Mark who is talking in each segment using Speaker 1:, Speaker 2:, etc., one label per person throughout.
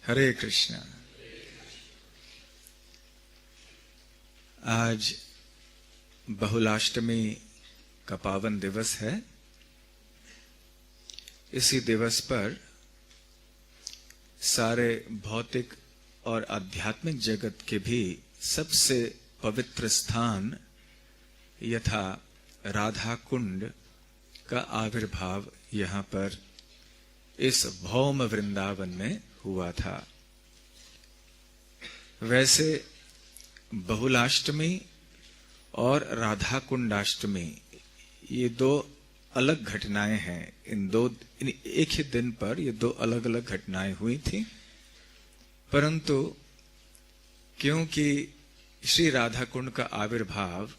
Speaker 1: हरे कृष्णा। आज बहुलाष्टमी का पावन दिवस है। इसी दिवस पर सारे भौतिक और आध्यात्मिक जगत के भी सबसे पवित्र स्थान यथा राधा कुंड का आविर्भाव यहाँ पर इस भौम वृंदावन में हुआ था। वैसे बहुलाष्टमी और राधा कुंडाष्टमी ये दो अलग घटनाएं हैं। इन एक ही दिन पर ये दो अलग अलग घटनाएं हुई थी, परंतु क्योंकि श्री राधा कुंड का आविर्भाव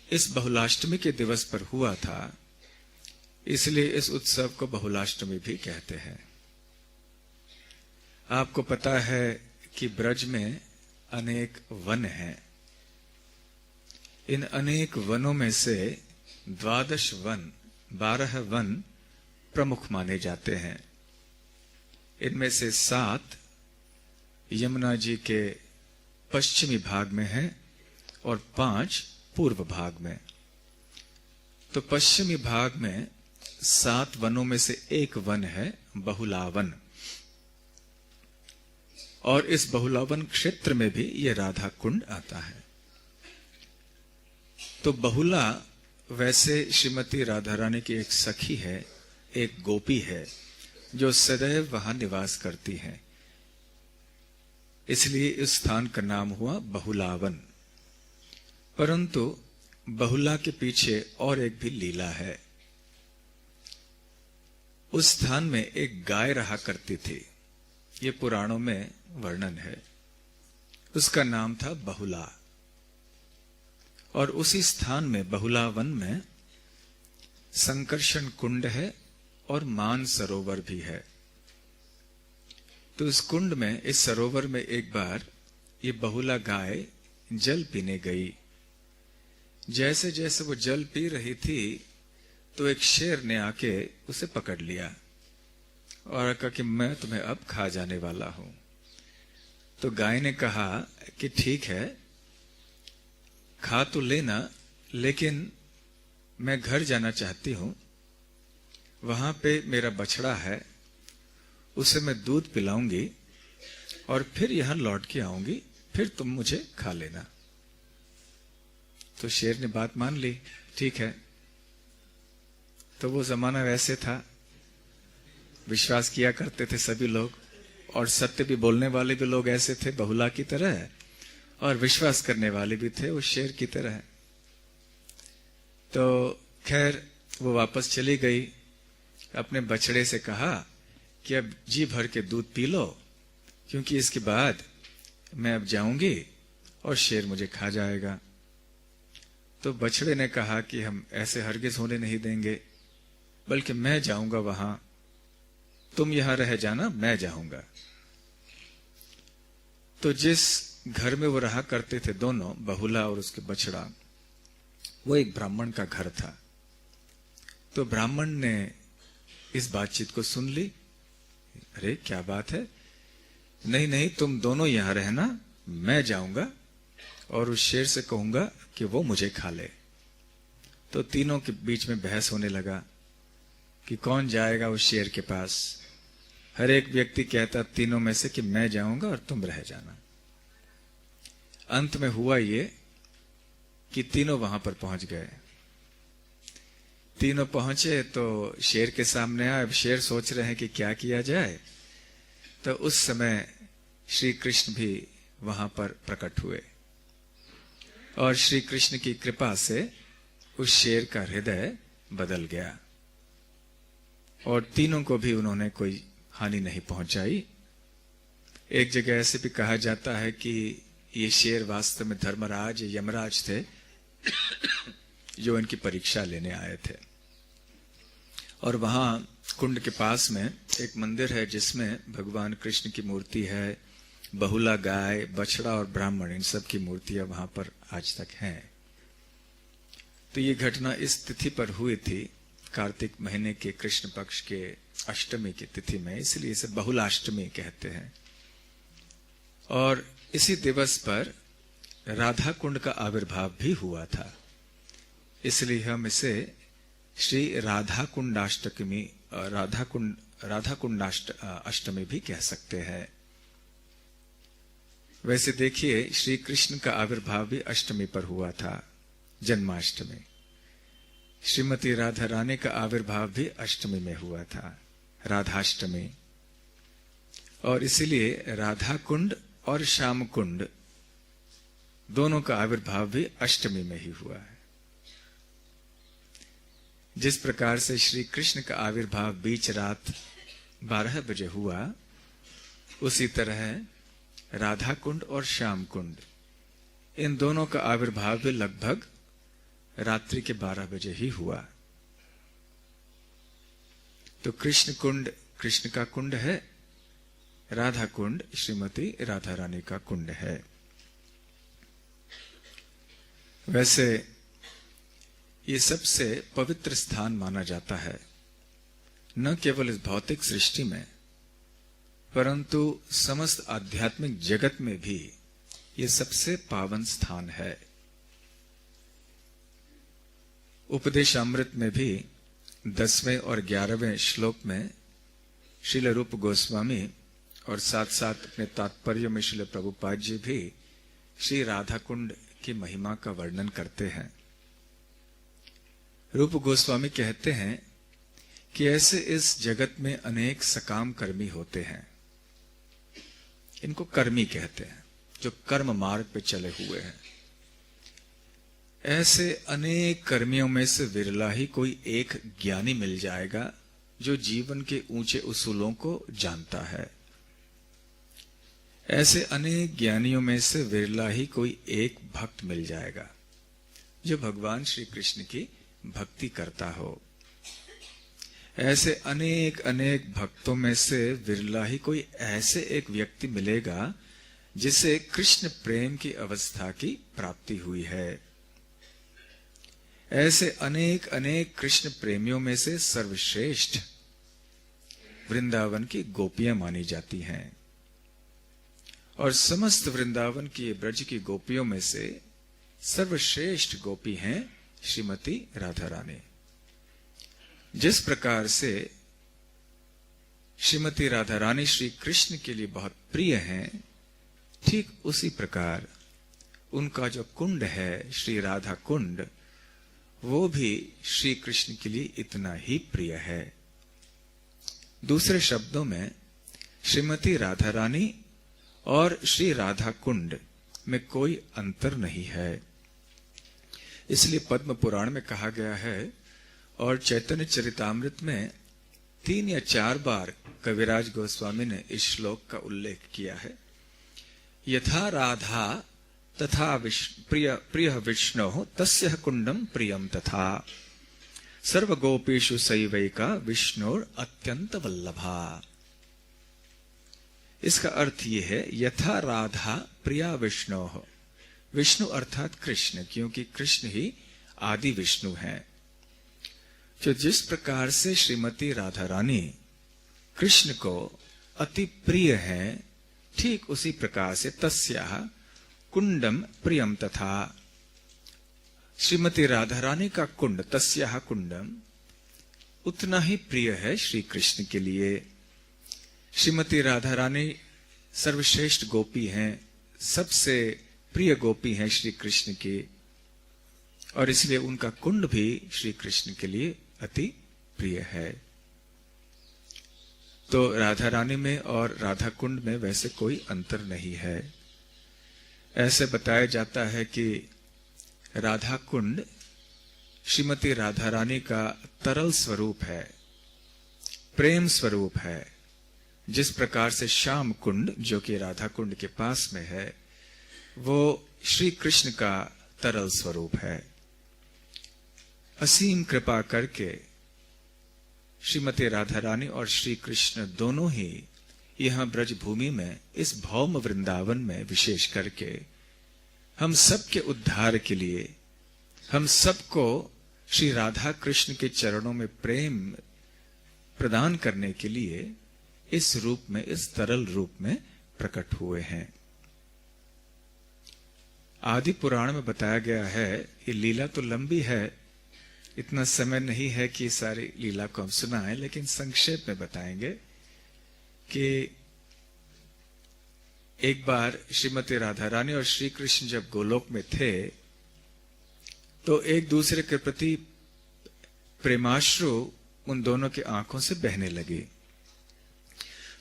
Speaker 1: इस बहुलाष्टमी के दिवस पर हुआ था, इसलिए इस उत्सव को बहुलाष्टमी भी कहते हैं। आपको पता है कि ब्रज में अनेक वन हैं। इन अनेक वनों में से 12 वन प्रमुख माने जाते हैं। इनमें से 7 यमुना जी के पश्चिमी भाग में है और 5 पूर्व भाग में। तो पश्चिमी भाग में 7 वनों में से एक वन है बहुलावन, और इस बहुलावन क्षेत्र में भी ये राधा कुंड आता है। तो बहुला वैसे श्रीमती राधा रानी की एक सखी है, एक गोपी है जो सदैव वहां निवास करती है, इसलिए इस स्थान का नाम हुआ बहुलावन। परंतु बहुला के पीछे और एक भी लीला है। उस स्थान में एक गाय रहा करती थी, ये पुराणों में वर्णन है। उसका नाम था बहुला, और उसी स्थान में बहुलावन में संकर्षण कुंड है और मान सरोवर भी है। तो इस कुंड में, इस सरोवर में एक बार ये बहुला गाय जल पीने गई। जैसे जैसे वो जल पी रही थी तो एक शेर ने आके उसे पकड़ लिया और कहा कि मैं तुम्हें अब खा जाने वाला हूं। तो गाय ने कहा कि ठीक है, खा तो लेना, लेकिन मैं घर जाना चाहती हूं। वहां पे मेरा बछड़ा है, उसे मैं दूध पिलाऊंगी और फिर यहां लौट के आऊंगी, फिर तुम मुझे खा लेना। तो शेर ने बात मान ली, ठीक है। तो वो जमाना वैसे था, विश्वास किया करते थे सभी लोग, और सत्य भी बोलने वाले भी लोग ऐसे थे बहुला की तरह, और विश्वास करने वाले भी थे उस शेर की तरह। तो खैर वो वापस चली गई, अपने बछड़े से कहा कि अब जी भर के दूध पी लो, क्योंकि इसके बाद मैं अब जाऊंगी और शेर मुझे खा जाएगा। तो बछड़े ने कहा कि हम ऐसे हरगिज होने नहीं देंगे, बल्कि मैं जाऊंगा वहां, तुम यहां रह जाना, मैं जाऊंगा। तो जिस घर में वो रहा करते थे दोनों, बहुला और उसके बछड़ा, वो एक ब्राह्मण का घर था। तो ब्राह्मण ने इस बातचीत को सुन ली। अरे क्या बात है, नहीं नहीं, तुम दोनों यहां रहना, मैं जाऊंगा और उस शेर से कहूंगा कि वो मुझे खा ले। तो तीनों के बीच में बहस होने लगा कि कौन जाएगा उस शेर के पास। हर एक व्यक्ति कहता तीनों में से कि मैं जाऊंगा और तुम रह जाना। अंत में हुआ ये कि तीनों वहां पर पहुंच गए। तीनों पहुंचे तो शेर के सामने आए। अब शेर सोच रहे हैं कि क्या किया जाए। तो उस समय श्री कृष्ण भी वहां पर प्रकट हुए, और श्री कृष्ण की कृपा से उस शेर का हृदय बदल गया, और तीनों को भी उन्होंने कोई हानि नहीं पहुंचाई। एक जगह ऐसे भी कहा जाता है कि ये शेर वास्तव में धर्मराज यमराज थे जो इनकी परीक्षा लेने आए थे। और वहां कुंड के पास में एक मंदिर है जिसमें भगवान कृष्ण की मूर्ति है, बहुला गाय, बछड़ा और ब्राह्मण, इन सब की मूर्तियां वहां पर आज तक हैं। तो ये घटना इस तिथि पर हुई थी, कार्तिक महीने के कृष्ण पक्ष के अष्टमी की तिथि में, इसलिए इसे बहुलाष्टमी कहते हैं। और इसी दिवस पर राधा कुंड का आविर्भाव भी हुआ था, इसलिए हम इसे श्री राधा कुंडाष्टमी अष्टमी भी कह सकते हैं। वैसे देखिए, श्री कृष्ण का आविर्भाव भी अष्टमी पर हुआ था, जन्माष्टमी। श्रीमती राधा रानी का आविर्भाव भी अष्टमी में हुआ था, राधाष्टमी। और इसीलिए राधा कुंड और श्याम कुंड दोनों का आविर्भाव भी अष्टमी में ही हुआ है। जिस प्रकार से श्री कृष्ण का आविर्भाव बीच रात 12 बजे हुआ, उसी तरह राधा कुंड और श्याम कुंड, इन दोनों का आविर्भाव भी लगभग रात्रि के 12 बजे ही हुआ। तो कृष्ण कुंड कृष्ण का कुंड है, राधा कुंड श्रीमती राधा रानी का कुंड है। वैसे ये सबसे पवित्र स्थान माना जाता है, न केवल इस भौतिक सृष्टि में, परंतु समस्त आध्यात्मिक जगत में भी ये सबसे पावन स्थान है। उपदेशामृत में भी 10वें और 11वें श्लोक में श्रील रूप गोस्वामी और साथ साथ अपने तात्पर्य में श्रील प्रभुपाद जी भी श्री राधा कुंड की महिमा का वर्णन करते हैं। रूप गोस्वामी कहते हैं कि ऐसे इस जगत में अनेक सकाम कर्मी होते हैं, इनको कर्मी कहते हैं, जो कर्म मार्ग पे चले हुए हैं। ऐसे अनेक कर्मियों में से विरला ही कोई एक ज्ञानी मिल जाएगा जो जीवन के ऊंचे उसूलों को जानता है। ऐसे अनेक ज्ञानियों में से विरला ही कोई एक भक्त मिल जाएगा जो भगवान श्री कृष्ण की भक्ति करता हो। ऐसे अनेक अनेक भक्तों में से विरला ही कोई ऐसे एक व्यक्ति मिलेगा जिसे कृष्ण प्रेम की अवस्था की प्राप्ति हुई है। ऐसे अनेक अनेक कृष्ण प्रेमियों में से सर्वश्रेष्ठ वृंदावन की गोपियां मानी जाती हैं, और समस्त वृंदावन की ब्रज की गोपियों में से सर्वश्रेष्ठ गोपी हैं श्रीमती राधा रानी। जिस प्रकार से श्रीमती राधा रानी श्री कृष्ण के लिए बहुत प्रिय हैं, ठीक उसी प्रकार उनका जो कुंड है श्री राधा कुंड, वो भी श्री कृष्ण के लिए इतना ही प्रिय है। दूसरे शब्दों में श्रीमती राधा रानी और श्री राधा कुंड में कोई अंतर नहीं है। इसलिए पद्म पुराण में कहा गया है और चैतन्य चरितामृत में 3 या 4 बार कविराज गोस्वामी ने इस श्लोक का उल्लेख किया है। यथा राधा तथा प्रिय विष्णु तस्य कुंडम प्रियम तथा सर्वगोपीषु सैवैका विष्णुर अत्यंत वल्लभा। इसका अर्थ यह है, यथा राधा प्रिया विष्णु, विष्णु अर्थात कृष्ण, क्योंकि कृष्ण ही आदि विष्णु हैं। जो जिस प्रकार से श्रीमती राधा रानी कृष्ण को अति प्रिय है, ठीक उसी प्रकार से तस्याः कुंडम प्रियम तथा, श्रीमती राधा रानी का कुंड, तस्याः कुंडम, उतना ही प्रिय है श्री कृष्ण के लिए। श्रीमती राधा रानी सर्वश्रेष्ठ गोपी हैं, सबसे प्रिय गोपी हैं श्री कृष्ण की, और इसलिए उनका कुंड भी श्री कृष्ण के लिए अति प्रिय है। तो राधा रानी में और राधा कुंड में वैसे कोई अंतर नहीं है। ऐसे बताया जाता है कि राधा कुंड श्रीमती राधा रानी का तरल स्वरूप है, प्रेम स्वरूप है। जिस प्रकार से श्याम कुंड, जो कि राधा कुंड के पास में है, वो श्री कृष्ण का तरल स्वरूप है। असीम कृपा करके श्रीमती राधा रानी और श्री कृष्ण दोनों ही यहां ब्रज भूमि में, इस भौम वृंदावन में विशेष करके हम सबके उद्धार के लिए, हम सबको श्री राधा कृष्ण के चरणों में प्रेम प्रदान करने के लिए इस रूप में, इस तरल रूप में प्रकट हुए हैं। आदि पुराण में बताया गया है, ये लीला तो लंबी है, इतना समय नहीं है कि सारी लीला को हम सुनाएं, लेकिन संक्षेप में बताएंगे कि एक बार श्रीमती राधा रानी और श्री कृष्ण जब गोलोक में थे तो एक दूसरे के प्रति प्रेमाश्रु उन दोनों की आंखों से बहने लगी।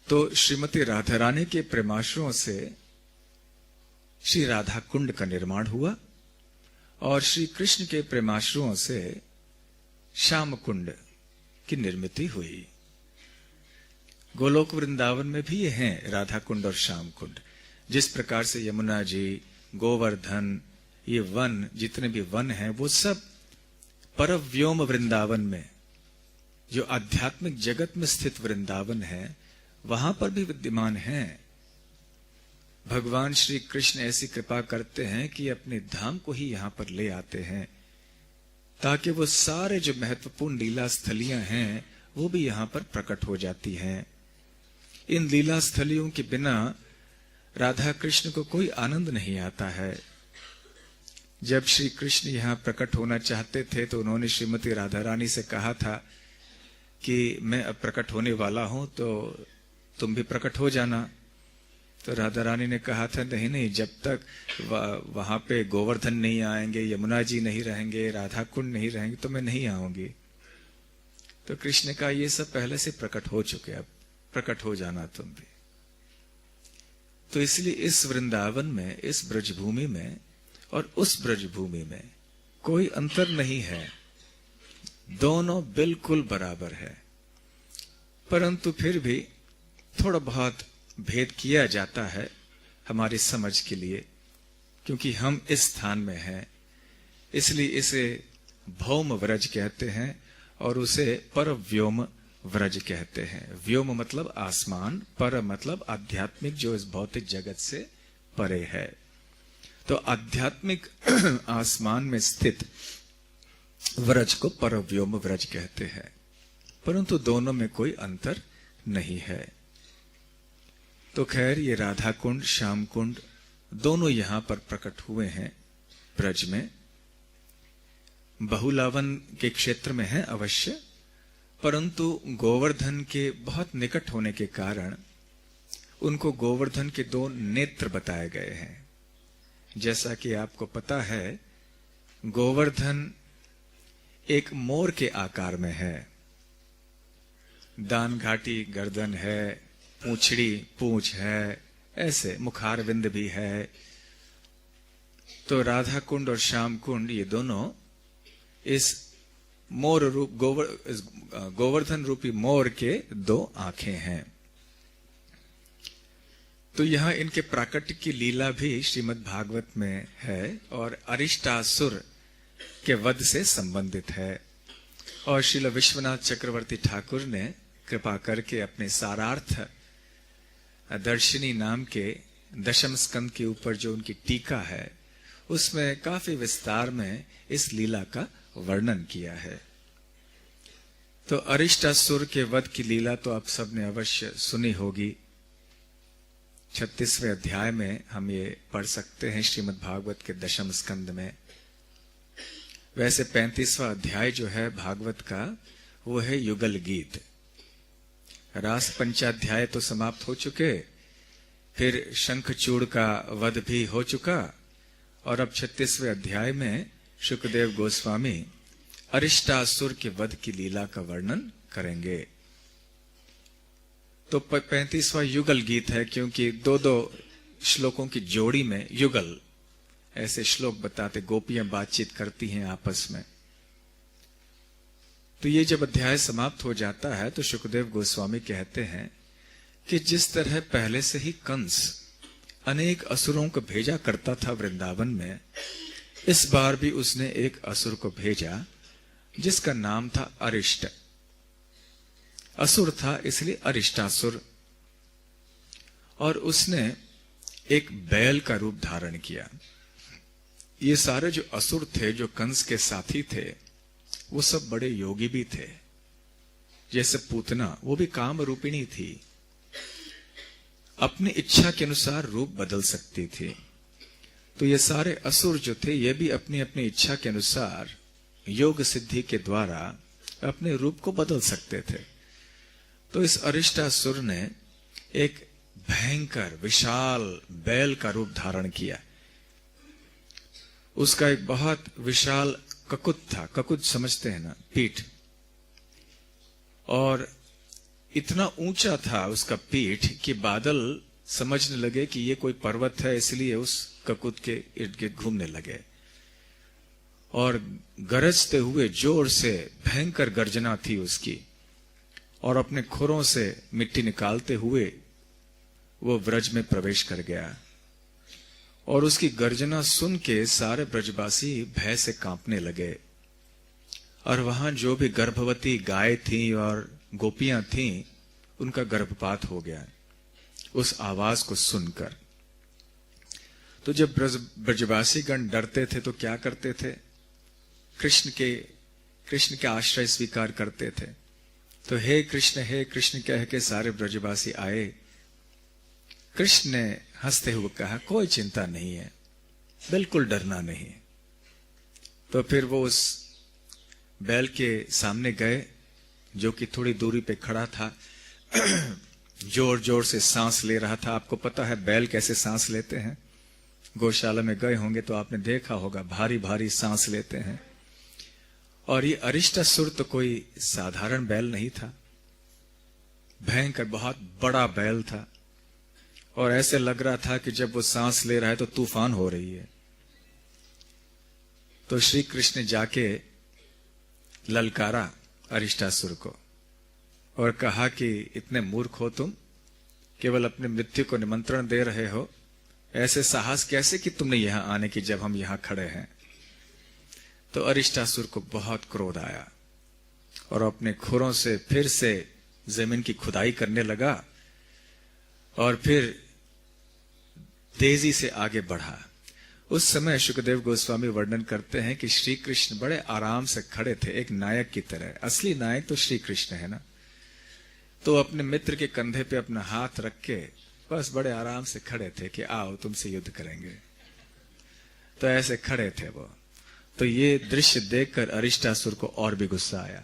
Speaker 1: तो श्रीमती राधा रानी के प्रेमाश्रुओं से श्री राधा कुंड का निर्माण हुआ और श्री कृष्ण के प्रेमाश्रुओं से श्याम कुंड की निर्मिति हुई। गोलोक वृंदावन में भी ये हैं राधा कुंड और श्याम कुंड। जिस प्रकार से यमुना जी, गोवर्धन, ये वन, जितने भी वन हैं, वो सब परव्योम वृंदावन में, जो आध्यात्मिक जगत में स्थित वृंदावन है, वहां पर भी विद्यमान हैं। भगवान श्री कृष्ण ऐसी कृपा करते हैं कि अपने धाम को ही यहां पर ले आते हैं, ताकि वो सारे जो महत्वपूर्ण लीला स्थलियां हैं वो भी यहां पर प्रकट हो जाती हैं। इन लीला स्थलियों के बिना राधा कृष्ण को कोई आनंद नहीं आता है। जब श्री कृष्ण यहां प्रकट होना चाहते थे तो उन्होंने श्रीमती राधा रानी से कहा था कि मैं अब प्रकट होने वाला हूं, तो तुम भी प्रकट हो जाना। तो राधा रानी ने कहा था, नहीं नहीं, जब तक वहां पे गोवर्धन नहीं आएंगे, यमुना जी नहीं रहेंगे, राधा कुंड नहीं रहेंगे, तो मैं नहीं आऊंगी। तो कृष्ण ने कहा, ये सब पहले से प्रकट हो चुके, अब प्रकट हो जाना तुम भी। तो इसलिए इस वृंदावन में, इस ब्रजभूमि में और उस ब्रजभूमि में कोई अंतर नहीं है, दोनों बिल्कुल बराबर है। परंतु फिर भी थोड़ा बहुत भेद किया जाता है हमारी समझ के लिए, क्योंकि हम इस स्थान में हैं, इसलिए इसे भौम व्रज कहते हैं और उसे परव्योम व्रज कहते हैं। व्योम मतलब आसमान, पर मतलब आध्यात्मिक, जो इस भौतिक जगत से परे है। तो आध्यात्मिक आसमान में स्थित व्रज को परव्योम व्रज कहते हैं, परंतु दोनों में कोई अंतर नहीं है। तो खैर, ये राधा कुंड, श्याम कुंड दोनों यहां पर प्रकट हुए हैं ब्रज में। बहुलावन के क्षेत्र में है अवश्य, परंतु गोवर्धन के बहुत निकट होने के कारण उनको गोवर्धन के दो नेत्र बताए गए हैं। जैसा कि आपको पता है, गोवर्धन एक मोर के आकार में है, दान घाटी गर्दन है, पूंछड़ी पूंछ है, ऐसे मुखारविंद भी है। तो राधा कुंड और श्याम कुंड ये दोनों इस मोर रूप गोवर्धन रूपी मोर के दो आंखें हैं। तो यहां इनके प्राकट्य की लीला भी श्रीमद् भागवत में है और अरिष्टासुर के वध से संबंधित है। और श्रील विश्वनाथ चक्रवर्ती ठाकुर ने कृपा करके अपने सारार्थ दर्शिनी नाम के दशम स्कंद के ऊपर जो उनकी टीका है, उसमें काफी विस्तार में इस लीला का वर्णन किया है। तो अरिष्टासुर के वध की लीला तो आप सबने अवश्य सुनी होगी। 36वें अध्याय में हम ये पढ़ सकते हैं श्रीमद् भागवत के दशम स्कंद में। वैसे 35वां अध्याय जो है भागवत का, वो है युगल गीत। रास पंचाध्याय तो समाप्त हो चुके, फिर शंखचूड़ का वध भी हो चुका, और अब 36वें अध्याय में शुकदेव गोस्वामी अरिष्टासुर के वध की लीला का वर्णन करेंगे। तो 35वां युगल गीत है, क्योंकि दो दो श्लोकों की जोड़ी में युगल ऐसे श्लोक बताते, गोपियां बातचीत करती हैं आपस में। तो ये जब अध्याय समाप्त हो जाता है तो शुकदेव गोस्वामी कहते हैं कि जिस तरह पहले से ही कंस अनेक असुरों को भेजा करता था वृंदावन में, इस बार भी उसने एक असुर को भेजा जिसका नाम था अरिष्ट। असुर था इसलिए अरिष्टासुर, और उसने एक बैल का रूप धारण किया। ये सारे जो असुर थे, जो कंस के साथी थे, वो सब बड़े योगी भी थे। जैसे पूतना, वो भी काम रूपिणी थी, अपनी इच्छा के अनुसार रूप बदल सकती थी। तो ये सारे असुर जो थे, ये भी अपनी अपनी इच्छा के अनुसार योग सिद्धि के द्वारा अपने रूप को बदल सकते थे। तो इस अरिष्टासुर ने एक भयंकर विशाल बैल का रूप धारण किया। उसका एक बहुत विशाल ककुत था, ककुत समझते हैं ना, पीठ, और इतना ऊंचा था उसका पीठ कि बादल समझने लगे कि ये कोई पर्वत है, इसलिए उस ककुत के इर्द गिर्द घूमने लगे। और गरजते हुए जोर से भयंकर गर्जना थी उसकी, और अपने खुरों से मिट्टी निकालते हुए वो ब्रज में प्रवेश कर गया। और उसकी गर्जना सुन के सारे ब्रजवासी भय से कांपने लगे। और वहां जो भी गर्भवती गाय थी और गोपियां थीं, उनका गर्भपात हो गया उस आवाज को सुनकर। तो जब ब्रजवासी गण डरते थे तो क्या करते थे? कृष्ण के आश्रय स्वीकार करते थे। तो हे कृष्ण कह के सारे ब्रजवासी आए। कृष्ण ने हंसते हुए कहा, कोई चिंता नहीं है, बिल्कुल डरना नहीं। तो फिर वो उस बैल के सामने गए, जो कि थोड़ी दूरी पे खड़ा था, जोर जोर से सांस ले रहा था। आपको पता है बैल कैसे सांस लेते हैं? गौशाला में गए होंगे तो आपने देखा होगा, भारी भारी सांस लेते हैं। और ये अरिष्टासुर तो कोई साधारण बैल नहीं था, भयंकर बहुत बड़ा बैल था। और ऐसे लग रहा था कि जब वो सांस ले रहा है तो तूफान हो रही है। तो श्री कृष्ण ने जाके ललकारा अरिष्टासुर को और कहा कि इतने मूर्ख हो तुम, केवल अपने मृत्यु को निमंत्रण दे रहे हो। ऐसे साहस कैसे कि तुमने यहां आने की, जब हम यहां खड़े हैं। तो अरिष्टासुर को बहुत क्रोध आया और अपने खुरों से फिर से जमीन की खुदाई करने लगा और फिर तेजी से आगे बढ़ा। उस समय सुखदेव गोस्वामी वर्णन करते हैं कि श्री कृष्ण बड़े आराम से खड़े थे, एक नायक की तरह। असली नायक तो श्री कृष्ण है ना। तो अपने मित्र के कंधे पे अपना हाथ रख के बस बड़े आराम से खड़े थे कि आओ तुमसे युद्ध करेंगे। तो ऐसे खड़े थे वो। तो ये दृश्य देखकर अरिष्टासुर को और भी गुस्सा आया।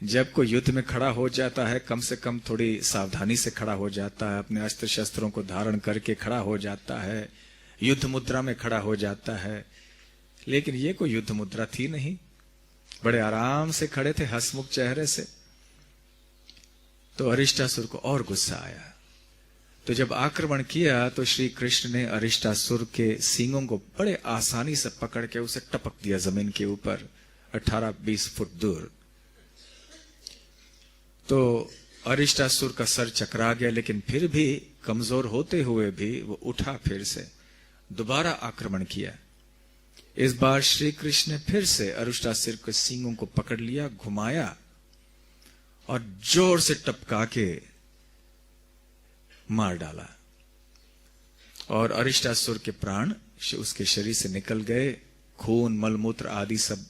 Speaker 1: जब कोई युद्ध में खड़ा हो जाता है, कम से कम थोड़ी सावधानी से खड़ा हो जाता है, अपने अस्त्र शस्त्रों को धारण करके खड़ा हो जाता है, युद्ध मुद्रा में खड़ा हो जाता है। लेकिन ये कोई युद्ध मुद्रा थी नहीं, बड़े आराम से खड़े थे, हंसमुख चेहरे से। तो अरिष्टासुर को और गुस्सा आया। तो जब आक्रमण किया तो श्री कृष्ण ने अरिष्टासुर के सींगों को बड़े आसानी से पकड़ के उसे टपक दिया जमीन के ऊपर 18-20 फुट दूर। तो अरिष्टासुर का सर चकरा गया, लेकिन फिर भी कमजोर होते हुए भी वो उठा, फिर से दोबारा आक्रमण किया। इस बार श्री कृष्ण ने फिर से अरिष्टासुर के सींगों को पकड़ लिया, घुमाया और जोर से टपका के मार डाला। और अरिष्टासुर के प्राण उसके शरीर से निकल गए, खून मलमूत्र आदि सब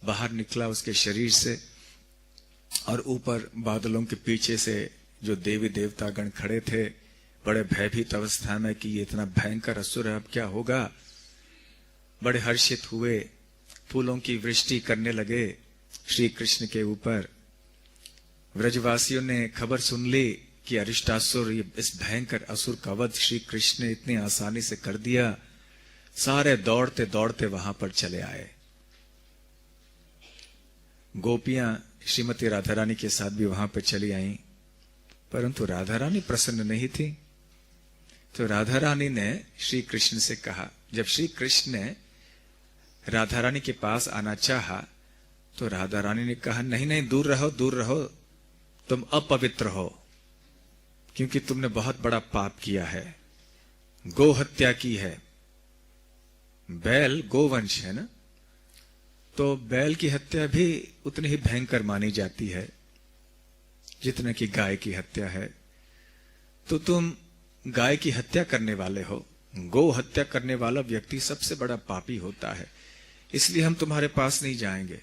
Speaker 1: बाहर निकला उसके शरीर से। और ऊपर बादलों के पीछे से जो देवी देवता गण खड़े थे, बड़े भयभीत अवस्था में कि ये इतना भयंकर असुर है, अब क्या होगा। बड़े हर्षित हुए, फूलों की वृष्टि करने लगे श्री कृष्ण के ऊपर। व्रजवासियों ने खबर सुन ली कि अरिष्टासुर, इस भयंकर असुर का वध श्री कृष्ण ने इतनी आसानी से कर दिया। सारे दौड़ते दौड़ते वहां पर चले आए। गोपियां श्रीमती राधा रानी के साथ भी वहां पर चली आईं, परंतु राधा रानी प्रसन्न नहीं थी। तो राधा रानी ने श्री कृष्ण से कहा, जब श्री कृष्ण ने राधा रानी के पास आना चाहा तो राधा रानी ने कहा, नहीं नहीं, दूर रहो दूर रहो, तुम अपवित्र हो, क्योंकि तुमने बहुत बड़ा पाप किया है, गो हत्या की है। बैल गोवंश है ना, तो बैल की हत्या भी उतनी ही भयंकर मानी जाती है जितना कि गाय की हत्या है। तो तुम गाय की हत्या करने वाले हो। गो हत्या करने वाला व्यक्ति सबसे बड़ा पापी होता है, इसलिए हम तुम्हारे पास नहीं जाएंगे।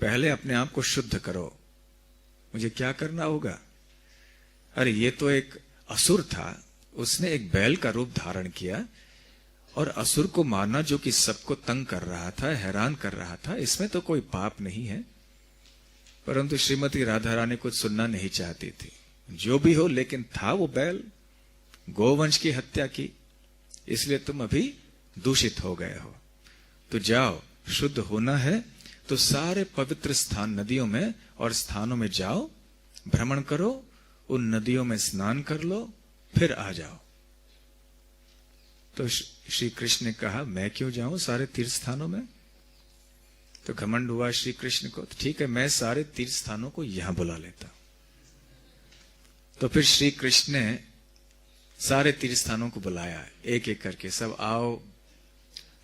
Speaker 1: पहले अपने आप को शुद्ध करो, मुझे क्या करना होगा? अरे ये तो एक असुर था, उसने एक बैल का रूप धारण किया और असुर को मारना, जो कि सबको तंग कर रहा था, हैरान कर रहा था, इसमें तो कोई पाप नहीं है। परंतु श्रीमती राधा रानी कुछ सुनना नहीं चाहती थी। जो भी हो, लेकिन था वो बैल, गोवंश की हत्या की, इसलिए तुम अभी दूषित हो गए हो। तो जाओ, शुद्ध होना है तो सारे पवित्र स्थान, नदियों में और स्थानों में जाओ, भ्रमण करो, उन नदियों में स्नान कर लो, फिर आ जाओ। तो श्री कृष्ण ने कहा, मैं क्यों जाऊं सारे तीर्थ स्थानों में? तो घमंड हुआ श्री कृष्ण को। तो ठीक है, मैं सारे तीर्थ स्थानों को यहां बुला लेता हूं। तो फिर श्री कृष्ण ने सारे तीर्थ स्थानों को बुलाया, एक एक करके सब आओ।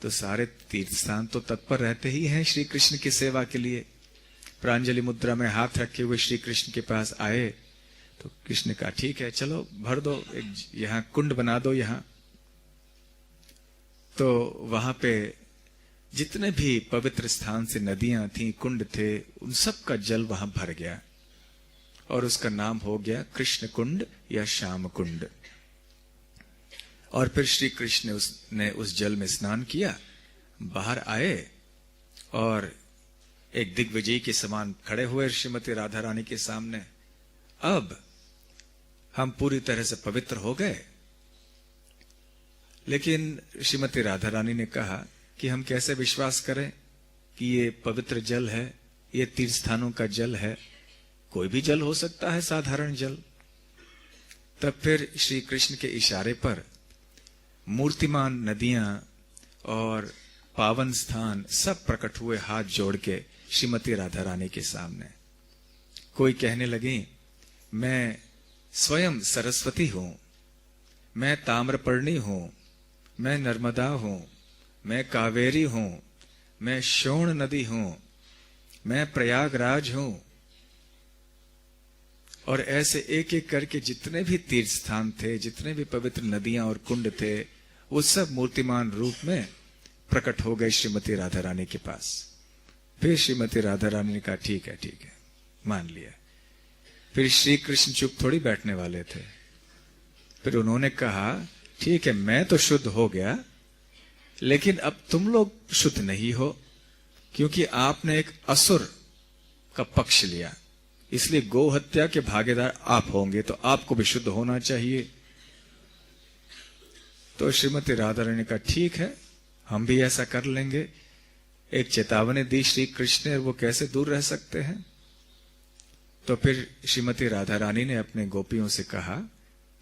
Speaker 1: तो सारे तीर्थ स्थान तो तत्पर रहते ही हैं श्री कृष्ण की सेवा के लिए। प्रांजलि मुद्रा में हाथ रखे हुए श्री कृष्ण के पास आए। तो कृष्ण ने कहा, ठीक है, चलो भर दो, एक यहां कुंड बना दो यहां। तो वहां पे जितने भी पवित्र स्थान से नदियां थी, कुंड थे, उन सब का जल वहां भर गया और उसका नाम हो गया कृष्ण कुंड या श्याम कुंड। और फिर श्री कृष्ण ने उस जल में स्नान किया, बाहर आए और एक दिग्विजय के समान खड़े हुए श्रीमती राधा रानी के सामने। अब हम पूरी तरह से पवित्र हो गए। लेकिन श्रीमती राधा रानी ने कहा कि हम कैसे विश्वास करें कि ये पवित्र जल है, ये तीर्थ स्थानों का जल है, कोई भी जल हो सकता है, साधारण जल। तब फिर श्री कृष्ण के इशारे पर मूर्तिमान नदियां और पावन स्थान सब प्रकट हुए, हाथ जोड़ के श्रीमती राधा रानी के सामने। कोई कहने लगी, मैं स्वयं सरस्वती हूं, मैं ताम्रपर्णी हूं, मैं नर्मदा हूं, मैं कावेरी हूं, मैं शोण नदी हूं, मैं प्रयागराज हूं। और ऐसे एक एक करके जितने भी तीर्थ स्थान थे, जितने भी पवित्र नदियां और कुंड थे, वो सब मूर्तिमान रूप में प्रकट हो गए श्रीमती राधा रानी के पास। फिर श्रीमती राधा रानी ने कहा, ठीक है ठीक है, मान लिया। फिर श्री कृष्ण चुप थोड़ी बैठने वाले थे। फिर उन्होंने कहा, ठीक है, मैं तो शुद्ध हो गया, लेकिन अब तुम लोग शुद्ध नहीं हो, क्योंकि आपने एक असुर का पक्ष लिया, इसलिए गौ हत्या के भागीदार आप होंगे, तो आपको भी शुद्ध होना चाहिए। तो श्रीमती राधा रानी ने कहा, ठीक है, हम भी ऐसा कर लेंगे। एक चेतावनी दी श्री कृष्ण ने, वो कैसे दूर रह सकते हैं। तो फिर श्रीमती राधा रानी ने अपने गोपियों से कहा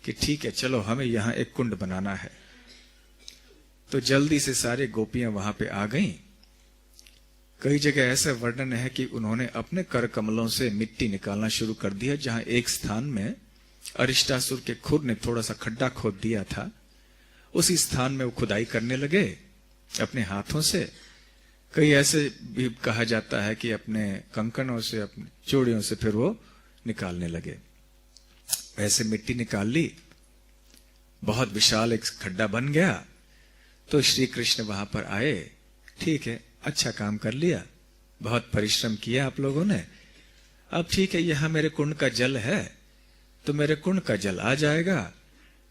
Speaker 1: कि ठीक है, चलो हमें यहां एक कुंड बनाना है। तो जल्दी से सारे गोपियां वहां पे आ गईं। कई जगह ऐसा वर्णन है कि उन्होंने अपने कर कमलों से मिट्टी निकालना शुरू कर दिया। जहां एक स्थान में अरिष्टासुर के खुर ने थोड़ा सा खड्डा खोद दिया था, उसी स्थान में वो खुदाई करने लगे अपने हाथों से। कई ऐसे भी कहा जाता है कि अपने कंकणों से, अपनी चूड़ियों से फिर वो निकालने लगे। ऐसे मिट्टी निकाल ली, बहुत विशाल एक खड्डा बन गया। तो श्री कृष्ण वहां पर आए। ठीक है, अच्छा काम कर लिया, बहुत परिश्रम किया आप लोगों ने। अब ठीक है, यहां मेरे कुंड का जल है, तो मेरे कुंड का जल आ जाएगा,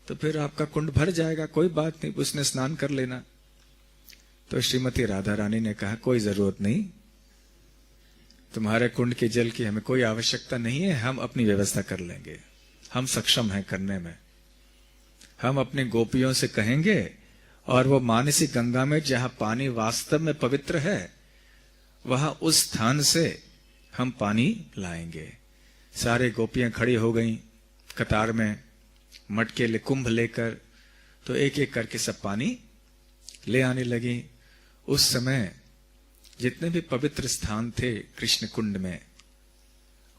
Speaker 1: तो फिर आपका कुंड भर जाएगा, कोई बात नहीं, उसने स्नान कर लेना। तो श्रीमती राधा रानी ने कहा, कोई जरूरत नहीं, तुम्हारे कुंड के जल की हमें कोई आवश्यकता नहीं है, हम अपनी व्यवस्था कर लेंगे, हम सक्षम हैं करने में। हम अपने गोपियों से कहेंगे और वो मानसी गंगा में जहां पानी वास्तव में पवित्र है, वहां उस स्थान से हम पानी लाएंगे। सारे गोपियां खड़ी हो गईं कतार में, मटके ले कुंभ लेकर, तो एक एक करके सब पानी ले आने लगी। उस समय जितने भी पवित्र स्थान थे कृष्ण कुंड में,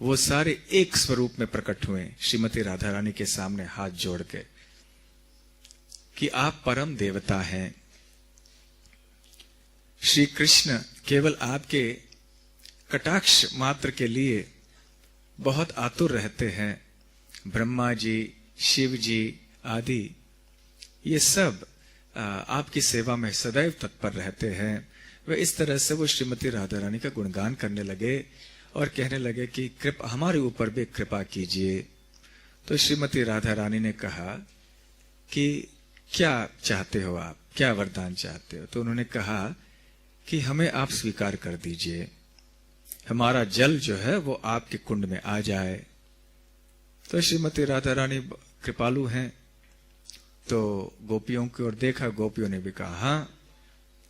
Speaker 1: वो सारे एक स्वरूप में प्रकट हुए श्रीमती राधा रानी के सामने हाथ जोड़ के कि आप परम देवता हैं। श्री कृष्ण केवल आपके कटाक्ष मात्र के लिए बहुत आतुर रहते हैं। ब्रह्मा जी, शिव जी आदि ये सब आपकी सेवा में सदैव तत्पर रहते हैं। वे इस तरह से वो श्रीमती राधा रानी का गुणगान करने लगे और कहने लगे कि कृपा हमारे ऊपर भी कृपा कीजिए। तो श्रीमती राधा रानी ने कहा कि क्या चाहते हो आप, क्या वरदान चाहते हो? तो उन्होंने कहा कि हमें आप स्वीकार कर दीजिए, हमारा जल जो है वो आपके कुंड में आ जाए। तो श्रीमती राधा रानी कृपालु हैं, तो गोपियों की ओर देखा, गोपियों ने भी कहा हाँ।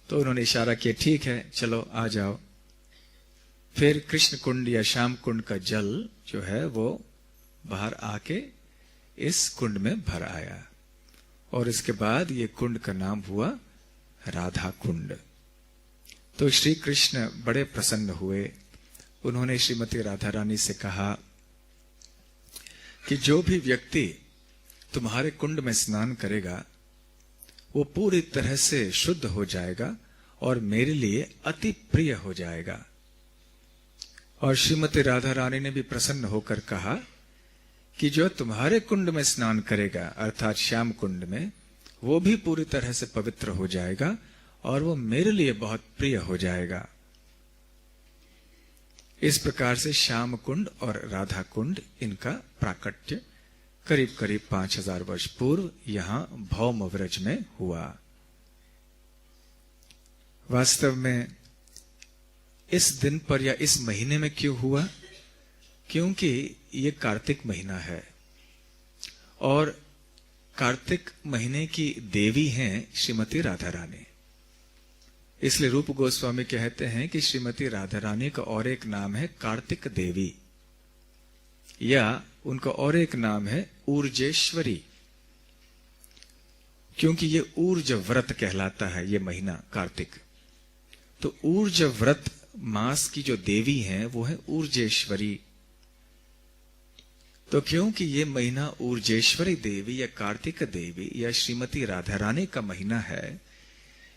Speaker 1: तो उन्होंने इशारा किया ठीक है चलो आ जाओ। फिर कृष्ण कुंड या श्याम कुंड का जल जो है वो बाहर आके इस कुंड में भर आया और इसके बाद ये कुंड का नाम हुआ राधा कुंड। तो श्री कृष्ण बड़े प्रसन्न हुए। उन्होंने श्रीमती राधा रानी से कहा कि जो भी व्यक्ति तुम्हारे कुंड में स्नान करेगा वो पूरी तरह से शुद्ध हो जाएगा और मेरे लिए अति प्रिय हो जाएगा। और श्रीमती राधा रानी ने भी प्रसन्न होकर कहा कि जो तुम्हारे कुंड में स्नान करेगा अर्थात श्याम कुंड में, वो भी पूरी तरह से पवित्र हो जाएगा और वो मेरे लिए बहुत प्रिय हो जाएगा। इस प्रकार से श्याम कुंड और राधा कुंड इनका प्राकट्य करीब करीब 5000 वर्ष पूर्व यहां भौम व्रज में हुआ। वास्तव में इस दिन पर या इस महीने में क्यों हुआ? क्योंकि ये कार्तिक महीना है और कार्तिक महीने की देवी हैं श्रीमती राधा रानी। इसलिए रूप गोस्वामी कहते हैं कि श्रीमती राधा रानी का और एक नाम है कार्तिक देवी, या उनका और एक नाम है ऊर्जेश्वरी, क्योंकि ये ऊर्ज व्रत कहलाता है ये महीना कार्तिक। तो ऊर्ज व्रत मास की जो देवी हैं वो है ऊर्जेश्वरी। तो क्योंकि ये महीना ऊर्जेश्वरी देवी या कार्तिक देवी या श्रीमती राधा रानी का महीना है,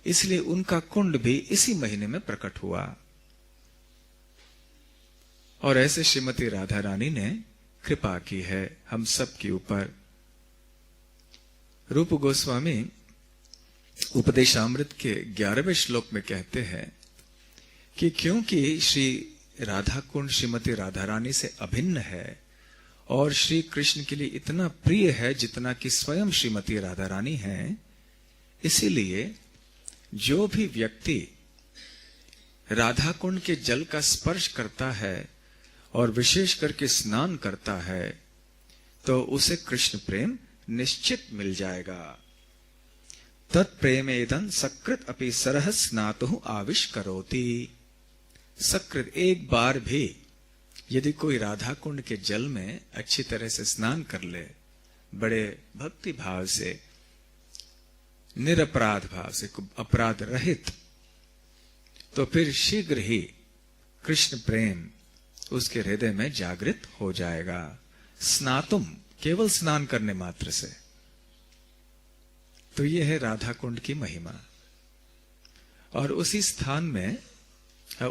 Speaker 1: इसलिए उनका कुंड भी इसी महीने में प्रकट हुआ। और ऐसे श्रीमती राधा रानी ने कृपा की है हम सब के ऊपर। रूप गोस्वामी उपदेशामृत के 11वें श्लोक में कहते हैं कि क्योंकि श्री राधा कुंड श्रीमती राधा रानी से अभिन्न है और श्री कृष्ण के लिए इतना प्रिय है जितना कि स्वयं श्रीमती राधा रानी हैं, इसीलिए जो भी व्यक्ति राधा कुंड के जल का स्पर्श करता है और विशेष करके स्नान करता है तो उसे कृष्ण प्रेम निश्चित मिल जाएगा। तत्प्रेमेदं सकृत अपि सरह स्नातु आविष्करोति। सकृत एक बार भी यदि कोई राधा कुंड के जल में अच्छी तरह से स्नान कर ले, बड़े भक्ति भाव से, निरपराध भाव से, अपराध रहित, तो फिर शीघ्र ही कृष्ण प्रेम उसके हृदय में जागृत हो जाएगा। स्नातुम, केवल स्नान करने मात्र से। तो यह है राधा कुंड की महिमा। और उसी स्थान में,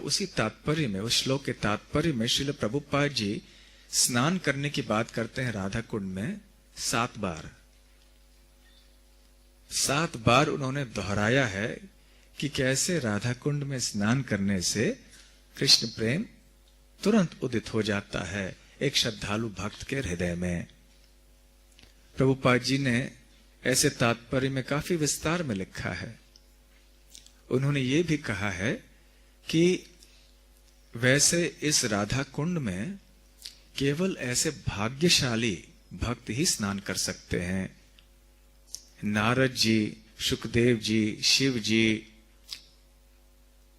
Speaker 1: उसी तात्पर्य में, उस श्लोक के तात्पर्य में श्रील प्रभुपाद जी स्नान करने की बात करते हैं राधा कुंड में 7 बार। 7 बार उन्होंने दोहराया है कि कैसे राधा कुंड में स्नान करने से कृष्ण प्रेम तुरंत उदित हो जाता है एक श्रद्धालु भक्त के हृदय में। प्रभुपाद जी ने ऐसे तात्पर्य में काफी विस्तार में लिखा है। उन्होंने ये भी कहा है कि वैसे इस राधा कुंड में केवल ऐसे भाग्यशाली भक्त ही स्नान कर सकते हैं। नारद जी, सुखदेव जी, शिव जी,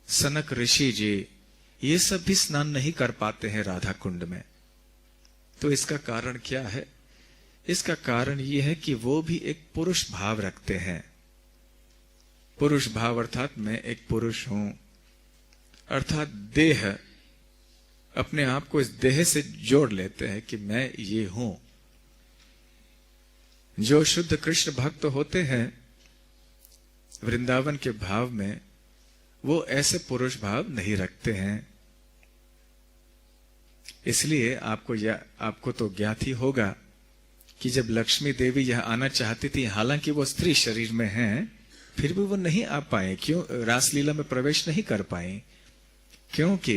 Speaker 1: सनक ऋषि जी, ये सब भी स्नान नहीं कर पाते हैं राधा कुंड में। तो इसका कारण क्या है? इसका कारण यह है कि वो भी एक पुरुष भाव रखते हैं। पुरुष भाव अर्थात मैं एक पुरुष हूं, अर्थात देह, अपने आप को इस देह से जोड़ लेते हैं कि मैं ये हूं। जो शुद्ध कृष्ण भक्त होते हैं वृंदावन के भाव में, वो ऐसे पुरुष भाव नहीं रखते हैं। इसलिए आपको तो ज्ञात ही होगा कि जब लक्ष्मी देवी यहां आना चाहती थी, हालांकि वो स्त्री शरीर में हैं, फिर भी वो नहीं आ पाए। क्यों? रासलीला में प्रवेश नहीं कर पाए, क्योंकि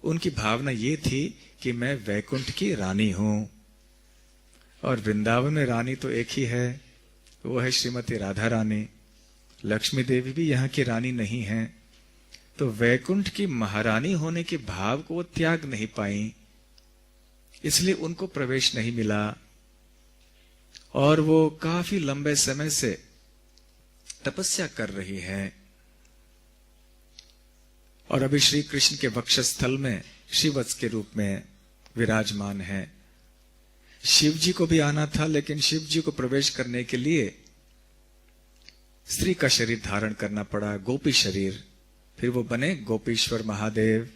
Speaker 1: उनकी भावना ये थी कि मैं वैकुंठ की रानी हूं, और वृंदावन में रानी तो एक ही है, वो है श्रीमती राधा रानी। लक्ष्मी देवी भी यहाँ की रानी नहीं है, तो वैकुंठ की महारानी होने के भाव को वो त्याग नहीं पाई, इसलिए उनको प्रवेश नहीं मिला। और वो काफी लंबे समय से तपस्या कर रही है, और अभी श्री कृष्ण के वक्षस्थल में श्रीवत्स के रूप में विराजमान है। शिव जी को भी आना था, लेकिन शिव जी को प्रवेश करने के लिए स्त्री का शरीर धारण करना पड़ा, गोपी शरीर, फिर वो बने गोपीश्वर महादेव।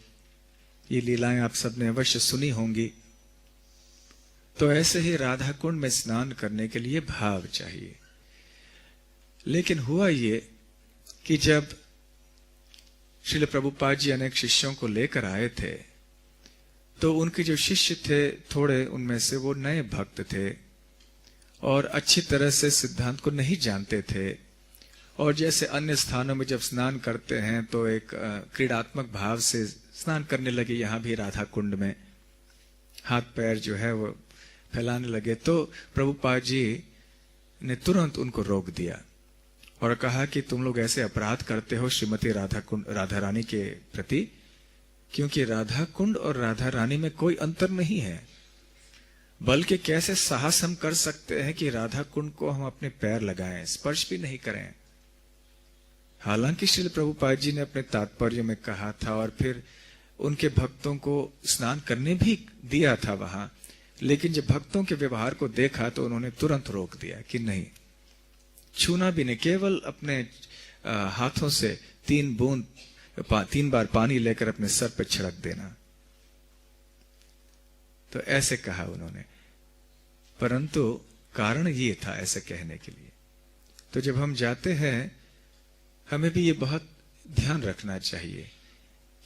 Speaker 1: ये लीलाएं आप सबने अवश्य सुनी होंगी। तो ऐसे ही राधा कुंड में स्नान करने के लिए भाव चाहिए। लेकिन हुआ ये कि जब श्रील प्रभुपाद जी अनेक शिष्यों को लेकर आए थे, तो उनके जो शिष्य थे थोड़े, उनमें से वो नए भक्त थे और अच्छी तरह से सिद्धांत को नहीं जानते थे। और जैसे अन्य स्थानों में जब स्नान करते हैं तो एक क्रीडात्मक भाव से स्नान करने लगे, यहाँ भी राधा कुंड में हाथ पैर जो है वो फैलाने लगे। तो प्रभुपाद जी ने तुरंत उनको रोक दिया और कहा कि तुम लोग ऐसे अपराध करते हो श्रीमती राधा रानी के प्रति, क्योंकि राधा कुंड और राधा रानी में कोई अंतर नहीं है। बल्कि कैसे साहस हम कर सकते हैं कि राधा कुंड को हम अपने पैर लगाएं, स्पर्श भी नहीं करें। हालांकि श्रील प्रभुपाद जी ने अपने तात्पर्य में कहा था और फिर उनके भक्तों को स्नान करने भी दिया था वहां, लेकिन जब भक्तों के व्यवहार को देखा तो उन्होंने तुरंत रोक दिया कि नहीं, छूना भी नहीं, केवल अपने हाथों से 3 बार पानी लेकर अपने सर पर छिड़क देना। तो ऐसे कहा उन्होंने, परंतु कारण ये था ऐसे कहने के लिए। तो जब हम जाते हैं, हमें भी ये बहुत ध्यान रखना चाहिए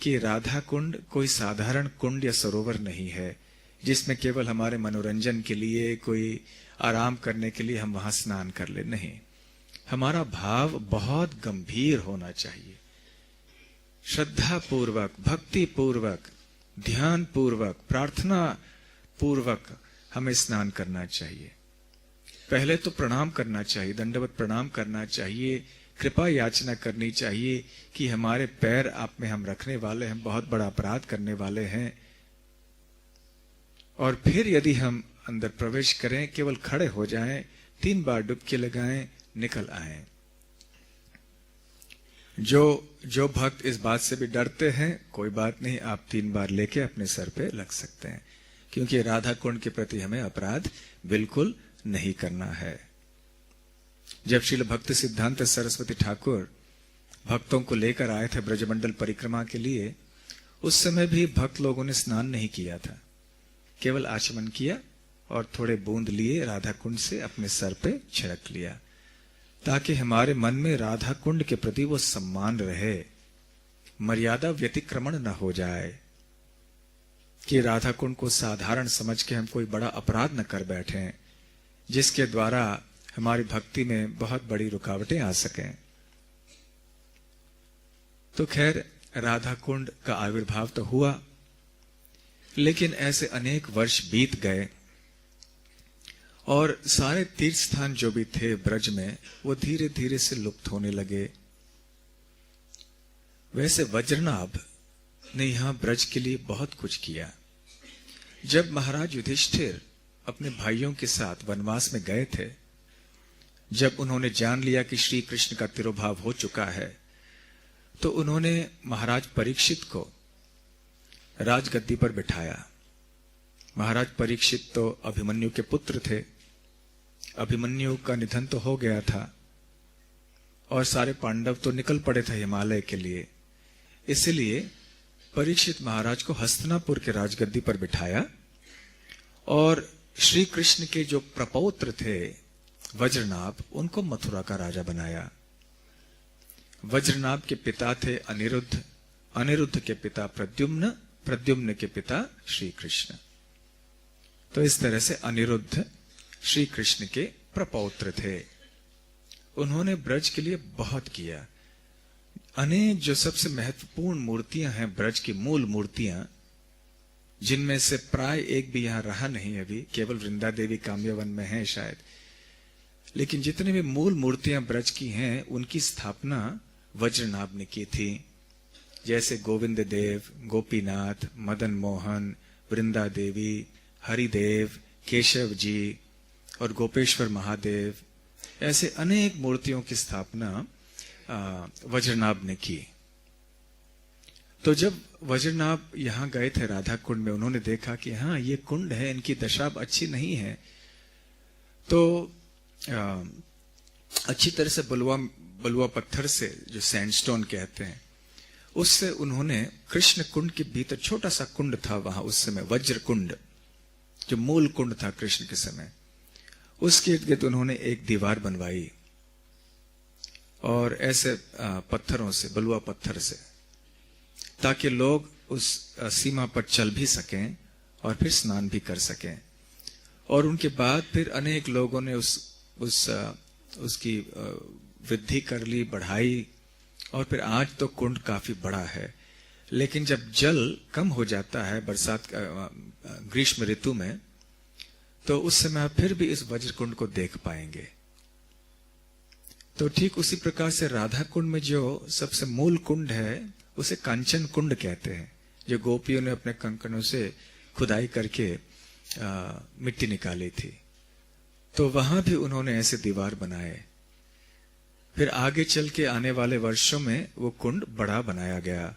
Speaker 1: कि राधा कुंड कोई साधारण कुंड या सरोवर नहीं है जिसमें केवल हमारे मनोरंजन के लिए, कोई आराम करने के लिए हम वहां स्नान कर ले। नहीं, हमारा भाव बहुत गंभीर होना चाहिए। श्रद्धा पूर्वक, भक्ति पूर्वक, ध्यान पूर्वक, प्रार्थना पूर्वक हमें स्नान करना चाहिए। पहले तो प्रणाम करना चाहिए, दंडवत प्रणाम करना चाहिए, कृपा याचना करनी चाहिए कि हमारे पैर आप में हम रखने वाले हैं, बहुत बड़ा अपराध करने वाले हैं। और फिर यदि हम अंदर प्रवेश करें, केवल खड़े हो जाएं, 3 बार डुबकी लगाएं, निकल आएं। जो भक्त इस बात से भी डरते हैं, कोई बात नहीं, आप 3 बार लेके अपने सर पे लग सकते हैं, क्योंकि राधा कुंड के प्रति हमें अपराध बिल्कुल नहीं करना है। जब श्रील भक्त सिद्धांत सरस्वती ठाकुर भक्तों को लेकर आए थे ब्रजमंडल परिक्रमा के लिए, उस समय भी भक्त लोगों ने स्नान नहीं किया था, केवल आचमन किया और थोड़े बूंद लिए राधा कुंड से अपने सर पे छिड़क लिया, ताकि हमारे मन में राधा कुंड के प्रति वो सम्मान रहे, मर्यादा व्यतिक्रमण न हो जाए, कि राधा कुंड को साधारण समझ के हम कोई बड़ा अपराध न कर बैठें जिसके द्वारा हमारी भक्ति में बहुत बड़ी रुकावटें आ सकें। तो खैर, राधा कुंड का आविर्भाव तो हुआ, लेकिन ऐसे अनेक वर्ष बीत गए और सारे तीर्थ स्थान जो भी थे ब्रज में, वो धीरे धीरे से लुप्त होने लगे। वैसे वज्रनाभ ने यहां ब्रज के लिए बहुत कुछ किया। जब महाराज युधिष्ठिर अपने भाइयों के साथ वनवास में गए थे, जब उन्होंने जान लिया कि श्री कृष्ण का तिरोभाव हो चुका है, तो उन्होंने महाराज परीक्षित को राजगद्दी पर बिठाया। महाराज परीक्षित तो अभिमन्यु के पुत्र थे, अभिमन्यु का निधन तो हो गया था और सारे पांडव तो निकल पड़े थे हिमालय के लिए। इसलिए परीक्षित महाराज को हस्तिनापुर के राजगद्दी पर बिठाया और श्री कृष्ण के जो प्रपौत्र थे वज्रनाभ, उनको मथुरा का राजा बनाया। वज्रनाभ के पिता थे अनिरुद्ध, अनिरुद्ध के पिता प्रद्युम्न, प्रद्युम्न के पिता श्री कृष्ण। तो इस तरह से अनिरुद्ध श्री कृष्ण के प्रपौत्र थे। उन्होंने ब्रज के लिए बहुत किया। अनेक जो सबसे महत्वपूर्ण मूर्तियां हैं ब्रज की, मूल मूर्तियां, जिनमें से प्राय एक भी यहां रहा नहीं अभी, केवल वृंदा देवी काम्यवन में है शायद। लेकिन जितने भी मूल मूर्तियां ब्रज की हैं, उनकी स्थापना वज्रनाभ ने की थी। जैसे गोविंद देव, गोपीनाथ, मदन मोहन, वृंदा देवी, हरिदेव, केशव जी और गोपेश्वर महादेव, ऐसे अनेक मूर्तियों की स्थापना वज्रनाभ ने की। तो जब वज्रनाभ यहां गए थे राधा कुंड में, उन्होंने देखा कि हाँ ये कुंड है, इनकी दशा अच्छी नहीं है। तो अच्छी तरह से बलुआ पत्थर से, जो सैंडस्टोन कहते हैं, उससे उन्होंने कृष्ण कुंड के भीतर, छोटा सा कुंड था वहां उस समय, वज्र कुंड, जो मूल कुंड था कृष्ण के समय, उसके इर्द गिर्द उन्होंने एक दीवार बनवाई और ऐसे पत्थरों से, बलुआ पत्थर से, ताकि लोग उस सीमा पर चल भी सकें और फिर स्नान भी कर सकें। और उनके बाद फिर अनेक लोगों ने उसकी वृद्धि कर ली, बढ़ाई, और फिर आज तो कुंड काफी बड़ा है। लेकिन जब जल कम हो जाता है बरसात ग्रीष्म ऋतु में, तो उस समय आप फिर भी इस वज्र कुंड को देख पाएंगे। तो ठीक उसी प्रकार से राधा कुंड में जो सबसे मूल कुंड है, उसे कांचन कुंड कहते हैं, जो गोपियों ने अपने कंकणों से खुदाई करके मिट्टी निकाली थी। तो वहां भी उन्होंने ऐसे दीवार बनाए। फिर आगे चल के आने वाले वर्षों में वो कुंड बड़ा बनाया गया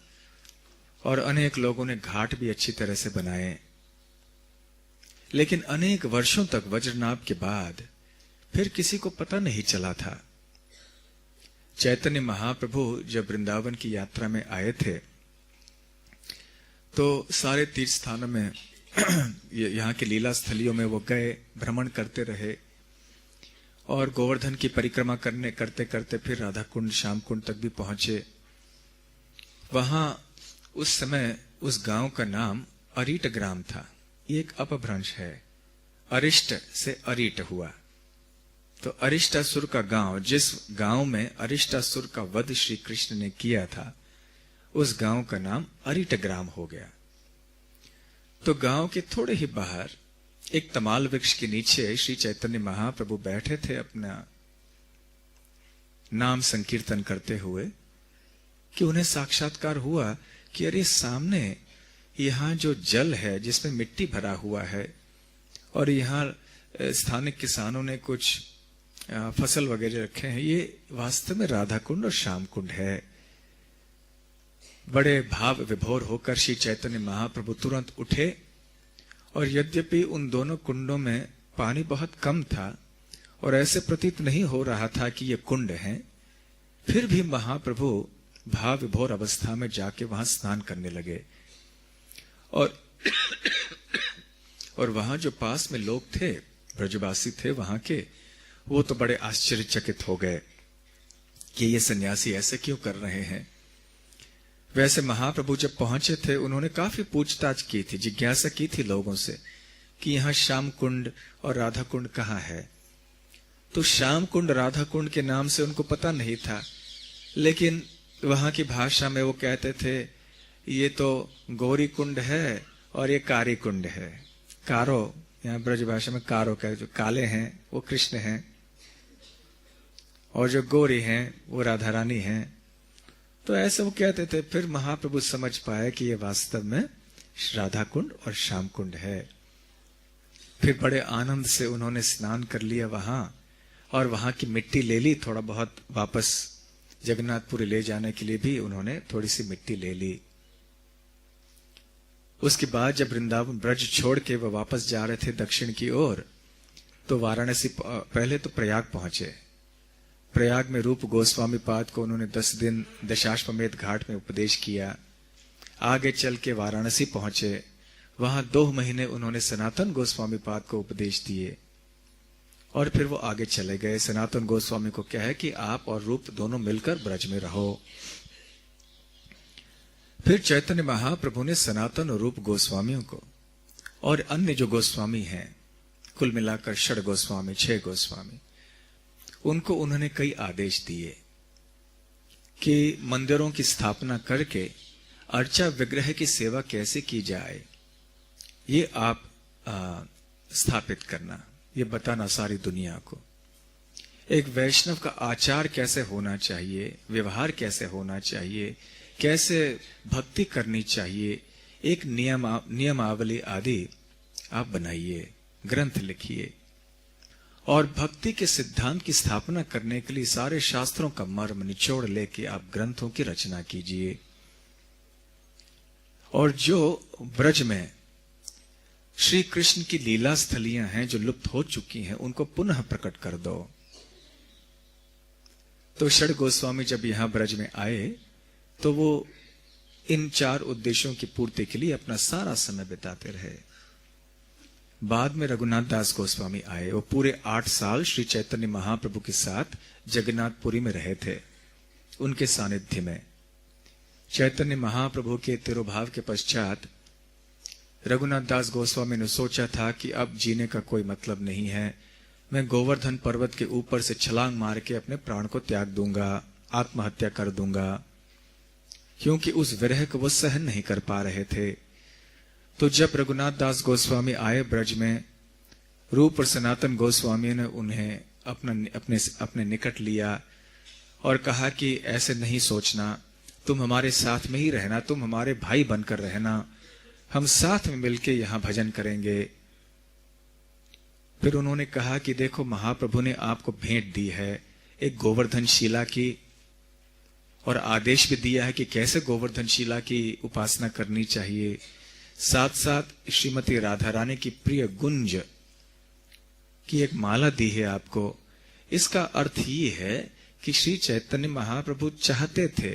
Speaker 1: और अनेक लोगों ने घाट भी अच्छी तरह से बनाए। लेकिन अनेक वर्षों तक वज्रनाभ के बाद फिर किसी को पता नहीं चला था। चैतन्य महाप्रभु जब वृंदावन की यात्रा में आए थे, तो सारे तीर्थ स्थानों में यहाँ के लीला स्थलियों में वो गए, भ्रमण करते रहे और गोवर्धन की परिक्रमा करते करते फिर राधा कुंड, श्याम कुंड तक भी पहुंचे। वहां उस समय उस गांव का नाम अरीट ग्राम था। ये एक अपभ्रंश है, अरिष्ट से अरीट हुआ। तो अरिष्टासुर का गांव, जिस गांव में अरिष्टासुर का वध श्री कृष्ण ने किया था, उस गांव का नाम अरीट ग्राम हो गया। तो गांव के थोड़े ही बाहर एक तमाल वृक्ष के नीचे श्री चैतन्य महाप्रभु बैठे थे, अपना नाम संकीर्तन करते हुए, कि उन्हें साक्षात्कार हुआ कि अरे सामने यहाँ जो जल है जिसमें मिट्टी भरा हुआ है, और यहाँ स्थानिक किसानों ने कुछ फसल वगैरह रखे हैं, ये वास्तव में राधा कुंड और श्याम कुंड है। बड़े भाव विभोर होकर श्री चैतन्य महाप्रभु तुरंत उठे, और यद्यपि उन दोनों कुंडों में पानी बहुत कम था और ऐसे प्रतीत नहीं हो रहा था कि ये कुंड हैं, फिर भी महाप्रभु भाव विभोर अवस्था में जाके वहां स्नान करने लगे। और वहां जो पास में लोग थे, ब्रजवासी थे वहां के, वो तो बड़े आश्चर्यचकित हो गए कि ये सन्यासी ऐसे क्यों कर रहे हैं। वैसे महाप्रभु जब पहुंचे थे, उन्होंने काफी पूछताछ की थी, जिज्ञासा की थी लोगों से कि यहाँ श्याम कुंड और राधा कुंड कहाँ है। तो श्याम कुंड राधा कुंड के नाम से उनको पता नहीं था, लेकिन वहां की भाषा में वो कहते थे ये तो गौरी कुंड है और ये कारी कुंड है। कारो, यहाँ ब्रज भाषा में कारो कहते, जो काले हैं वो कृष्ण हैं और जो गौरी हैं वो राधा रानी हैं। तो ऐसे वो कहते थे। फिर महाप्रभु समझ पाए कि ये वास्तव में राधा कुंड और श्याम कुंड है। फिर बड़े आनंद से उन्होंने स्नान कर लिया वहां, और वहां की मिट्टी ले ली थोड़ा बहुत, वापस जगन्नाथपुरी ले जाने के लिए भी उन्होंने थोड़ी सी मिट्टी ले ली। उसके बाद जब वृंदावन ब्रज छोड़ के वह वापस जा रहे थे दक्षिण की ओर, तो वाराणसी, पहले तो प्रयाग पहुंचे। प्रयाग में रूप गोस्वामी पाद को उन्होंने 10 दिन दशाश्वमेध घाट में उपदेश किया। आगे चल के वाराणसी पहुंचे, वहां 2 महीने उन्होंने सनातन गोस्वामी पाद को उपदेश दिए, और फिर वो आगे चले गए। सनातन गोस्वामी को क्या है कि आप और रूप दोनों मिलकर ब्रज में रहो। फिर चैतन्य महाप्रभु ने सनातन और रूप गोस्वामियों को और अन्य जो गोस्वामी हैं, कुल मिलाकर 6 गोस्वामी, 6 गोस्वामी, उनको उन्होंने कई आदेश दिए कि मंदिरों की स्थापना करके अर्चा विग्रह की सेवा कैसे की जाए, ये आप स्थापित करना, ये बताना सारी दुनिया को। एक वैष्णव का आचार कैसे होना चाहिए, व्यवहार कैसे होना चाहिए, कैसे भक्ति करनी चाहिए, एक नियमावली आदि आप बनाइए, ग्रंथ लिखिए। और भक्ति के सिद्धांत की स्थापना करने के लिए सारे शास्त्रों का मर्म निचोड़ लेके आप ग्रंथों की रचना कीजिए। और जो ब्रज में श्री कृष्ण की लीला स्थलियां हैं जो लुप्त हो चुकी हैं, उनको पुनः प्रकट कर दो। तो षड गोस्वामी जब यहां ब्रज में आए तो वो इन 4 उद्देश्यों की पूर्ति के लिए अपना सारा समय बिताते रहे। बाद में रघुनाथ दास गोस्वामी आए। वो पूरे 8 साल श्री चैतन्य महाप्रभु के साथ जगन्नाथपुरी में रहे थे, उनके सानिध्य में। चैतन्य महाप्रभु के तिरुभाव के पश्चात रघुनाथ दास गोस्वामी ने सोचा था कि अब जीने का कोई मतलब नहीं है, मैं गोवर्धन पर्वत के ऊपर से छलांग मार के अपने प्राण को त्याग दूंगा, आत्महत्या कर दूंगा, क्योंकि उस विरह को वो सहन नहीं कर पा रहे थे। तो जब रघुनाथ दास गोस्वामी आए ब्रज में, रूप और सनातन गोस्वामी ने उन्हें अपने निकट लिया और कहा कि ऐसे नहीं सोचना, तुम हमारे साथ में ही रहना, तुम हमारे भाई बनकर रहना, हम साथ में मिलके यहां भजन करेंगे। फिर उन्होंने कहा कि देखो, महाप्रभु ने आपको भेंट दी है एक गोवर्धन शिला की, और आदेश भी दिया है कि कैसे गोवर्धन शिला की उपासना करनी चाहिए। साथ साथ श्रीमती राधा रानी की प्रिय गुंज की एक माला दी है आपको। इसका अर्थ ये है कि श्री चैतन्य महाप्रभु चाहते थे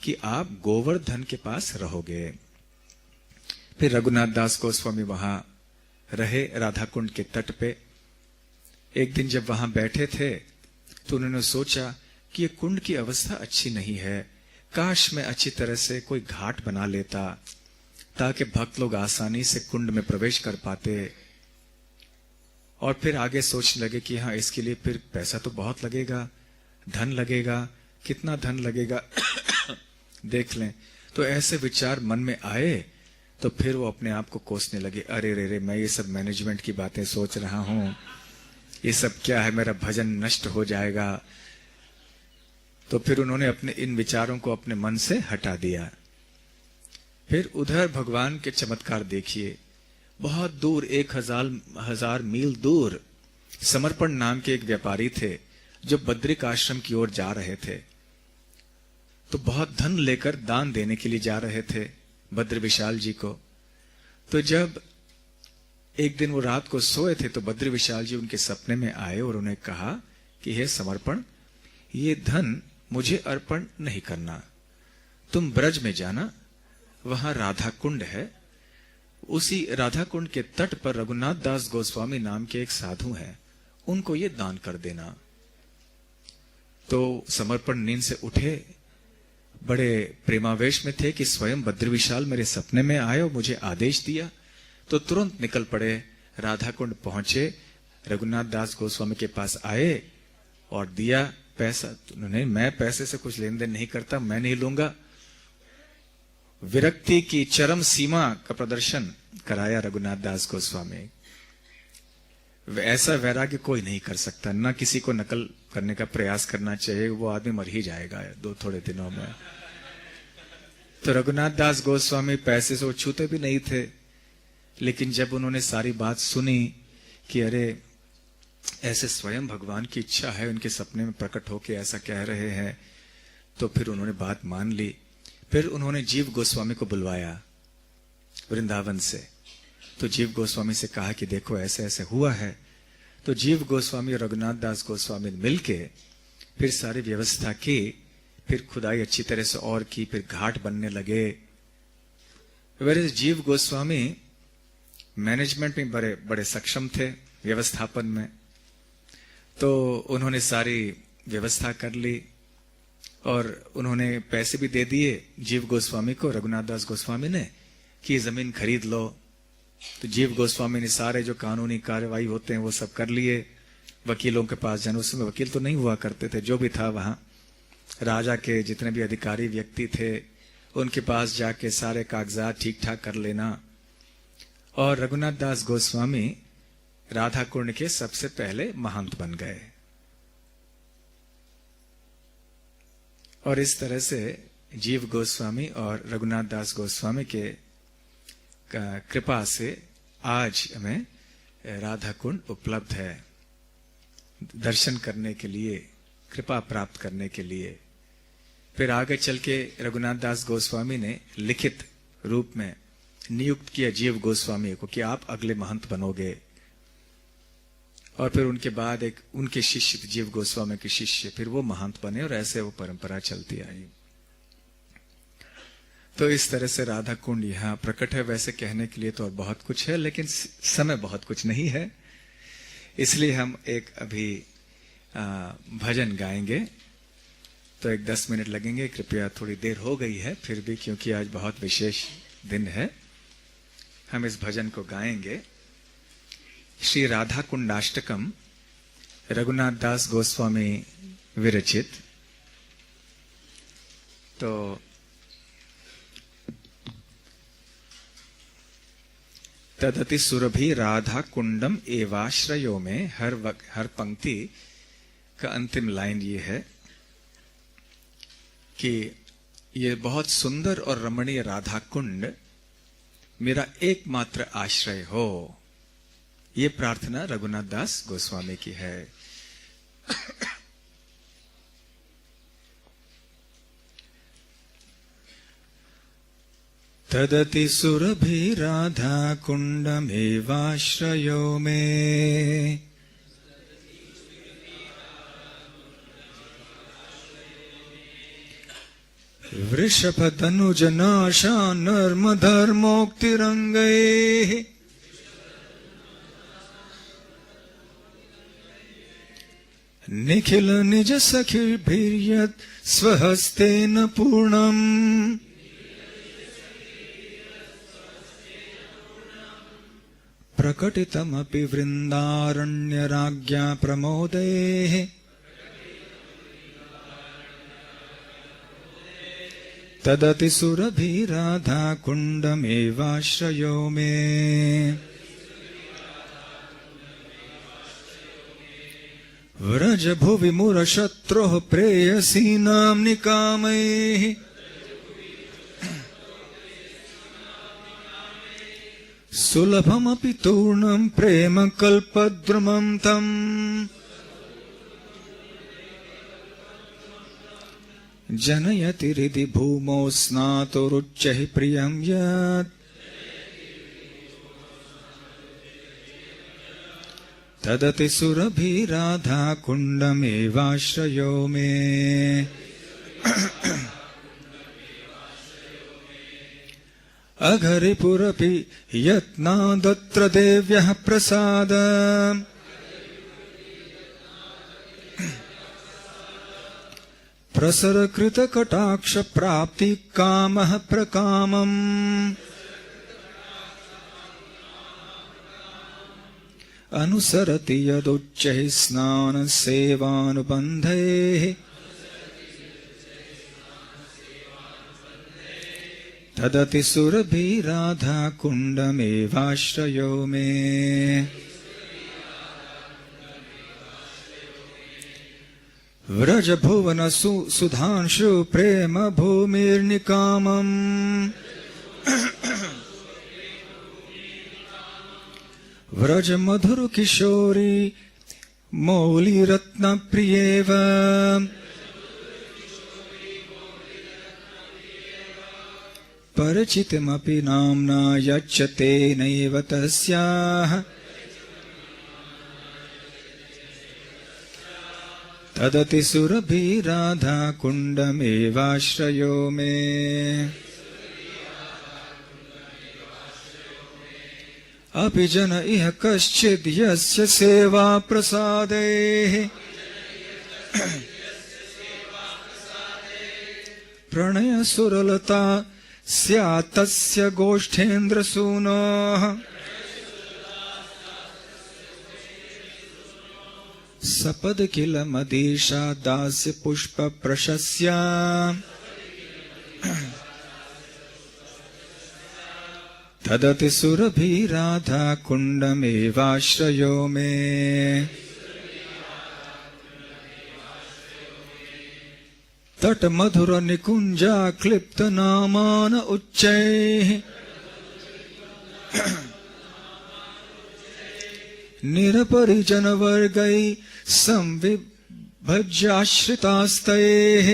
Speaker 1: कि आप गोवर्धन के पास रहोगे। फिर रघुनाथ दास गोस्वामी वहां रहे राधा कुंड के तट पे। एक दिन जब वहां बैठे थे तो उन्होंने सोचा कि ये कुंड की अवस्था अच्छी नहीं है, काश मैं अच्छी तरह से कोई घाट बना लेता ताकि भक्त लोग आसानी से कुंड में प्रवेश कर पाते। और फिर आगे सोचने लगे कि हाँ, इसके लिए फिर पैसा तो बहुत लगेगा, धन लगेगा, कितना धन लगेगा देख लें। तो ऐसे विचार मन में आए तो फिर वो अपने आप को कोसने लगे, अरे रे रे, मैं ये सब मैनेजमेंट की बातें सोच रहा हूं, ये सब क्या है, मेरा भजन नष्ट हो जाएगा। तो फिर उन्होंने अपने इन विचारों को अपने मन से हटा दिया। फिर उधर भगवान के चमत्कार देखिए। बहुत दूर 1000 मील दूर समर्पण नाम के एक व्यापारी थे जो बद्रिक आश्रम की ओर जा रहे थे। तो बहुत धन लेकर दान देने के लिए जा रहे थे बद्र विशाल जी को। तो जब एक दिन वो रात को सोए थे तो बद्र विशाल जी उनके सपने में आए और उन्हें कहा कि हे समर्पण, ये धन मुझे अर्पण नहीं करना, तुम ब्रज में जाना, वहां राधा कुंड है, उसी राधा कुंड के तट पर रघुनाथ दास गोस्वामी नाम के एक साधु हैं, उनको ये दान कर देना। तो समर्पण नींद से उठे, बड़े प्रेमावेश में थे कि स्वयं बद्र विशाल मेरे सपने में आए और मुझे आदेश दिया। तो तुरंत निकल पड़े, राधा कुंड पहुंचे, रघुनाथ दास गोस्वामी के पास आए और दिया पैसा। तो उन्होंने, मैं पैसे से कुछ लेन देन नहीं करता, मैं नहीं लूंगा। विरक्ति की चरम सीमा का प्रदर्शन कराया रघुनाथ दास गोस्वामी। ऐसा वैराग्य कोई नहीं कर सकता, न किसी को नकल करने का प्रयास करना चाहिए, वो आदमी मर ही जाएगा थोड़े दिनों में। तो रघुनाथ दास गोस्वामी पैसे से वो छूते भी नहीं थे, लेकिन जब उन्होंने सारी बात सुनी कि अरे ऐसे स्वयं भगवान की इच्छा है, उनके सपने में प्रकट होके ऐसा कह रहे हैं, तो फिर उन्होंने बात मान ली। फिर उन्होंने जीव गोस्वामी को बुलवाया वृंदावन से। तो जीव गोस्वामी से कहा कि देखो ऐसे ऐसे हुआ है। तो जीव गोस्वामी और रघुनाथ दास गोस्वामी मिलके फिर सारी व्यवस्था की, फिर खुदाई अच्छी तरह से और की, फिर घाट बनने लगे। वैसे जीव गोस्वामी मैनेजमेंट में बड़े बड़े सक्षम थे, व्यवस्थापन में। तो उन्होंने सारी व्यवस्था कर ली और उन्होंने पैसे भी दे दिए जीव गोस्वामी को, रघुनाथ दास गोस्वामी ने, कि जमीन खरीद लो। तो जीव गोस्वामी ने सारे जो कानूनी कार्रवाई होते हैं वो सब कर लिए। वकीलों के पास जाना, उसमें वकील तो नहीं हुआ करते थे, जो भी था वहां राजा के जितने भी अधिकारी व्यक्ति थे उनके पास जाके सारे कागजात ठीक ठाक कर लेना। और रघुनाथ दास गोस्वामी राधा कुंड के सबसे पहले महंत बन गए। और इस तरह से जीव गोस्वामी और रघुनाथ दास गोस्वामी के कृपा से आज हमें राधा कुंड उपलब्ध है। दर्शन करने के लिए, कृपा प्राप्त करने के लिए। फिर आगे चल के रघुनाथ दास गोस्वामी ने लिखित रूप में नियुक्त किया जीव गोस्वामी को कि आप अगले महंत बनोगे। और फिर उनके बाद एक उनके शिष्य, जीव गोस्वामी के शिष्य, फिर वो महंत बने और ऐसे वो परंपरा चलती आई। तो इस तरह से राधा कुंड यहाँ प्रकट है। वैसे कहने के लिए तो और बहुत कुछ है, लेकिन समय बहुत कुछ नहीं है, इसलिए हम एक अभी भजन गाएंगे। तो एक 10 मिनट लगेंगे, कृपया। थोड़ी देर हो गई है फिर भी, क्योंकि आज बहुत विशेष दिन है। हम इस भजन को गाएंगे, श्री राधा कुंडाष्टकम, रघुनाथ दास गोस्वामी विरचित। तो तदति सुरभि राधा कुंडम एवाश्रयो में हर पंक्ति का अंतिम लाइन ये है कि ये बहुत सुंदर और रमणीय राधा कुंड मेरा एकमात्र आश्रय हो। ये प्रार्थना रघुनाथ दास गोस्वामी की है। तदति सुरभि राधा कुंडमेवाश्रयो में वृषभ तनुजनाशा नर्मधर्मोक्तिरंगैः निखिल निज सखिर्भिर्यत् स्वहस्तेन पूर्णम् प्रकटितमपि वृन्दारण्यराज्ञा प्रमोदैः तदति सुरभि राधा कुंडमेवाश्रयो में व्रज भुवि मुरशत्रुः प्रेयसीनां निकामैः सुलभमपि तूर्णं प्रेम कल्पद्रुमं तम् जनयति हृदि भूमौ स्नातुरुच्चैः प्रियं यत् तदति सुरभि राधा कुंडमेवाश्रयो में अघरिपुरपि यत्नादत्र देव्यः प्रसादम् प्रसरकृतकटाक्ष प्राप्ति कामः प्रकामम् अनुसरति यदुच्चैः स्नान सेवानुबन्धैः तदति सुरभि राधा कुंडमेवाश्रयो में व्रज भुवन सुधांशु प्रेम भूमिर्निकामम् व्रज मधुर किशोरी मौली रत्न प्रियेव परिचितमपि नाम्ना यच्चते नैव तस्याः तदति सुरभि राधा कुंडमेवाश्रयो में अपि जन इह कश्चिद् यस्य सेवा प्रसादैः प्रणय सुरलता स्यात् तस्य गोष्ठेन्द्रसूनोः सपद किल मदीशा दास्य पुष्प प्रशस्या तदति सुरभि राधा कुंडमेवाश्रयो मे तट मधुर निकुंजा क्लिप्त नामान उच्चैः निरपरिजन वर्गै संविभज्याश्रितास्तैः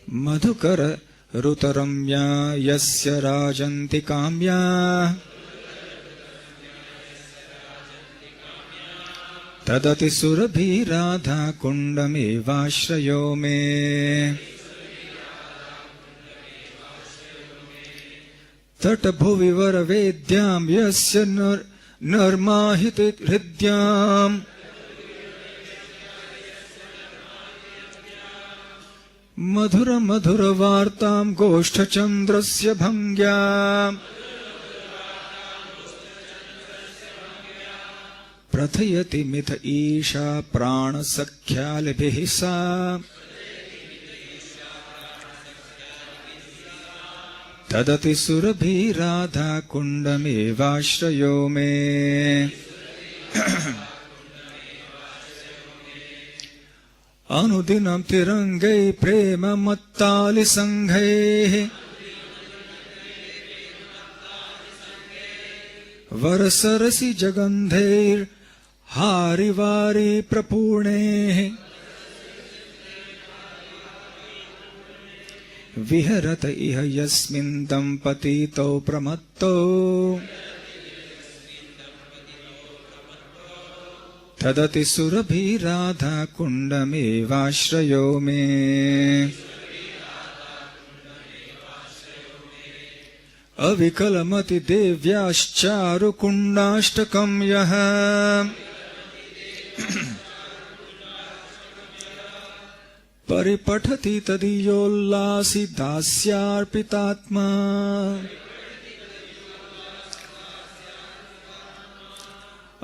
Speaker 1: मधुकर ऋतरम्या यस्य राजन्ति काम्या तदति सुरभि राधा कुंडमेवाश्रयो मे तटभुवि वरवेद्यां यस्य नर्माहित हृद्याम् मधुर मधुर वार्तां गोष्ठचन्द्रस्य भङ्ग्या प्रथयति मिथ ईशा प्राणसख्यालिभिः सा तदति सुरभि राधा कुंडमेवाश्रयो मे अनुदिनं तिरंगै प्रेम मत्तालि संघैः वरसरसि जगन्धैर्हारिवारि प्रपूर्णैः विहरत इह यस्मिन् दम्पतितौ प्रमत्तौ तदति सुरभि राधा कुंडमेवाश्रयो मे अविकलमति देव्याश्चारु कुंडाष्टकं यः परिपठति तदीयोल्लासि दास्यार्पितात्मा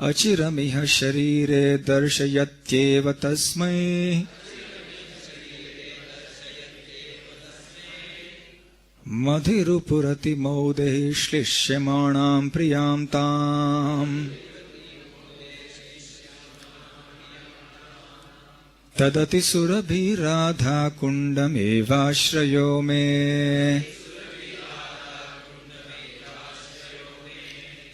Speaker 1: अचिरमिह शरीरे दर्शयत्येव तस्मै मधिरुपुरति मौदैः श्लिष्यमाणां प्रियां ताम् तदति सुरभि राधा कुंडमेवाश्रयो मे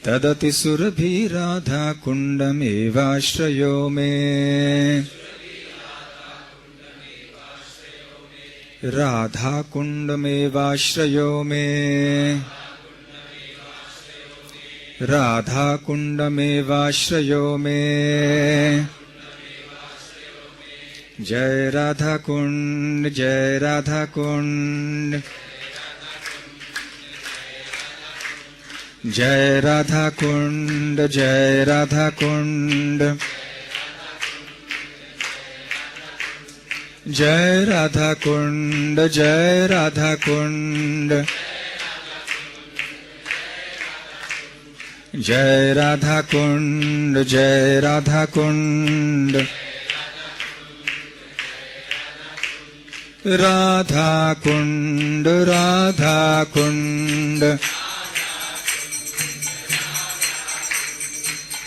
Speaker 1: तदति सुरभि राधा कुंडमेवाश्रयो मे राधा कुंडमेवाश्रयो मे राधा कुंडमेवाश्रयो मे जय राधा कुंड जय राधा कुंड जय राधा कुंड जय राधा कुंड जय राधा कुंड जय राधा कुंड जय राधा कुंड जय राधा कुंड राधा कुंड राधा कुंड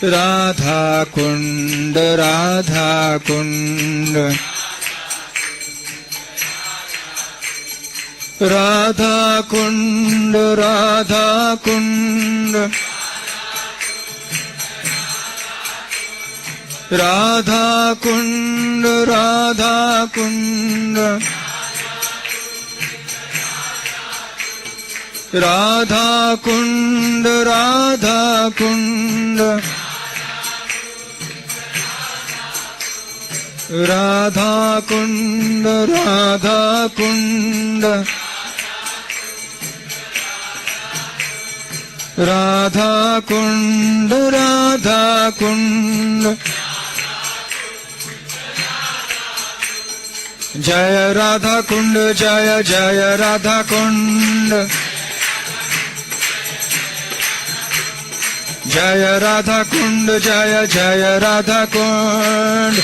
Speaker 1: राधा कुंड राधा कुंड राधा कुंड राधा कुंड राधा कुंड राधा कुंड राधा कुंड राधा कुंड राधा कुंड राधा कुंड राधा कुंड राधा कुंड जय राधा कुंड जय जय राधा कुंड जय राधा कुंड जय जय Radha Kund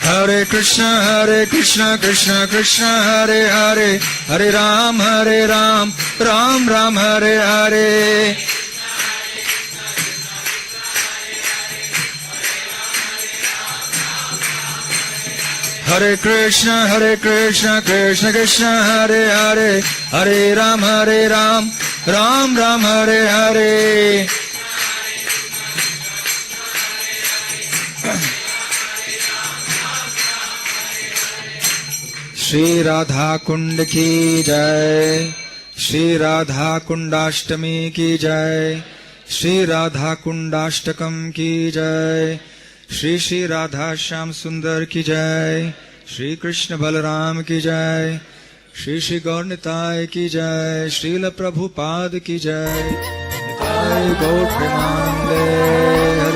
Speaker 1: Hare Krishna Krishna Krishna Hare Hare, Hare Ram, Ram Ram Hare Hare. Hare Krishna Krishna Krishna Hare Hare, Hare Ram, Ram Ram Hare Hare. Shri Radha Kund ki jai, Shri Radha Kundashtami ki jai, Shri Radha Kundashtakam ki jai, Shri Shri Radha Shyam Sundar ki jai, Shri Krishna Balaram ki jai, Shri Shri Gaur Nitai ki jai, Srila Prabhupada ki jai, Nitai Gaur Premanande.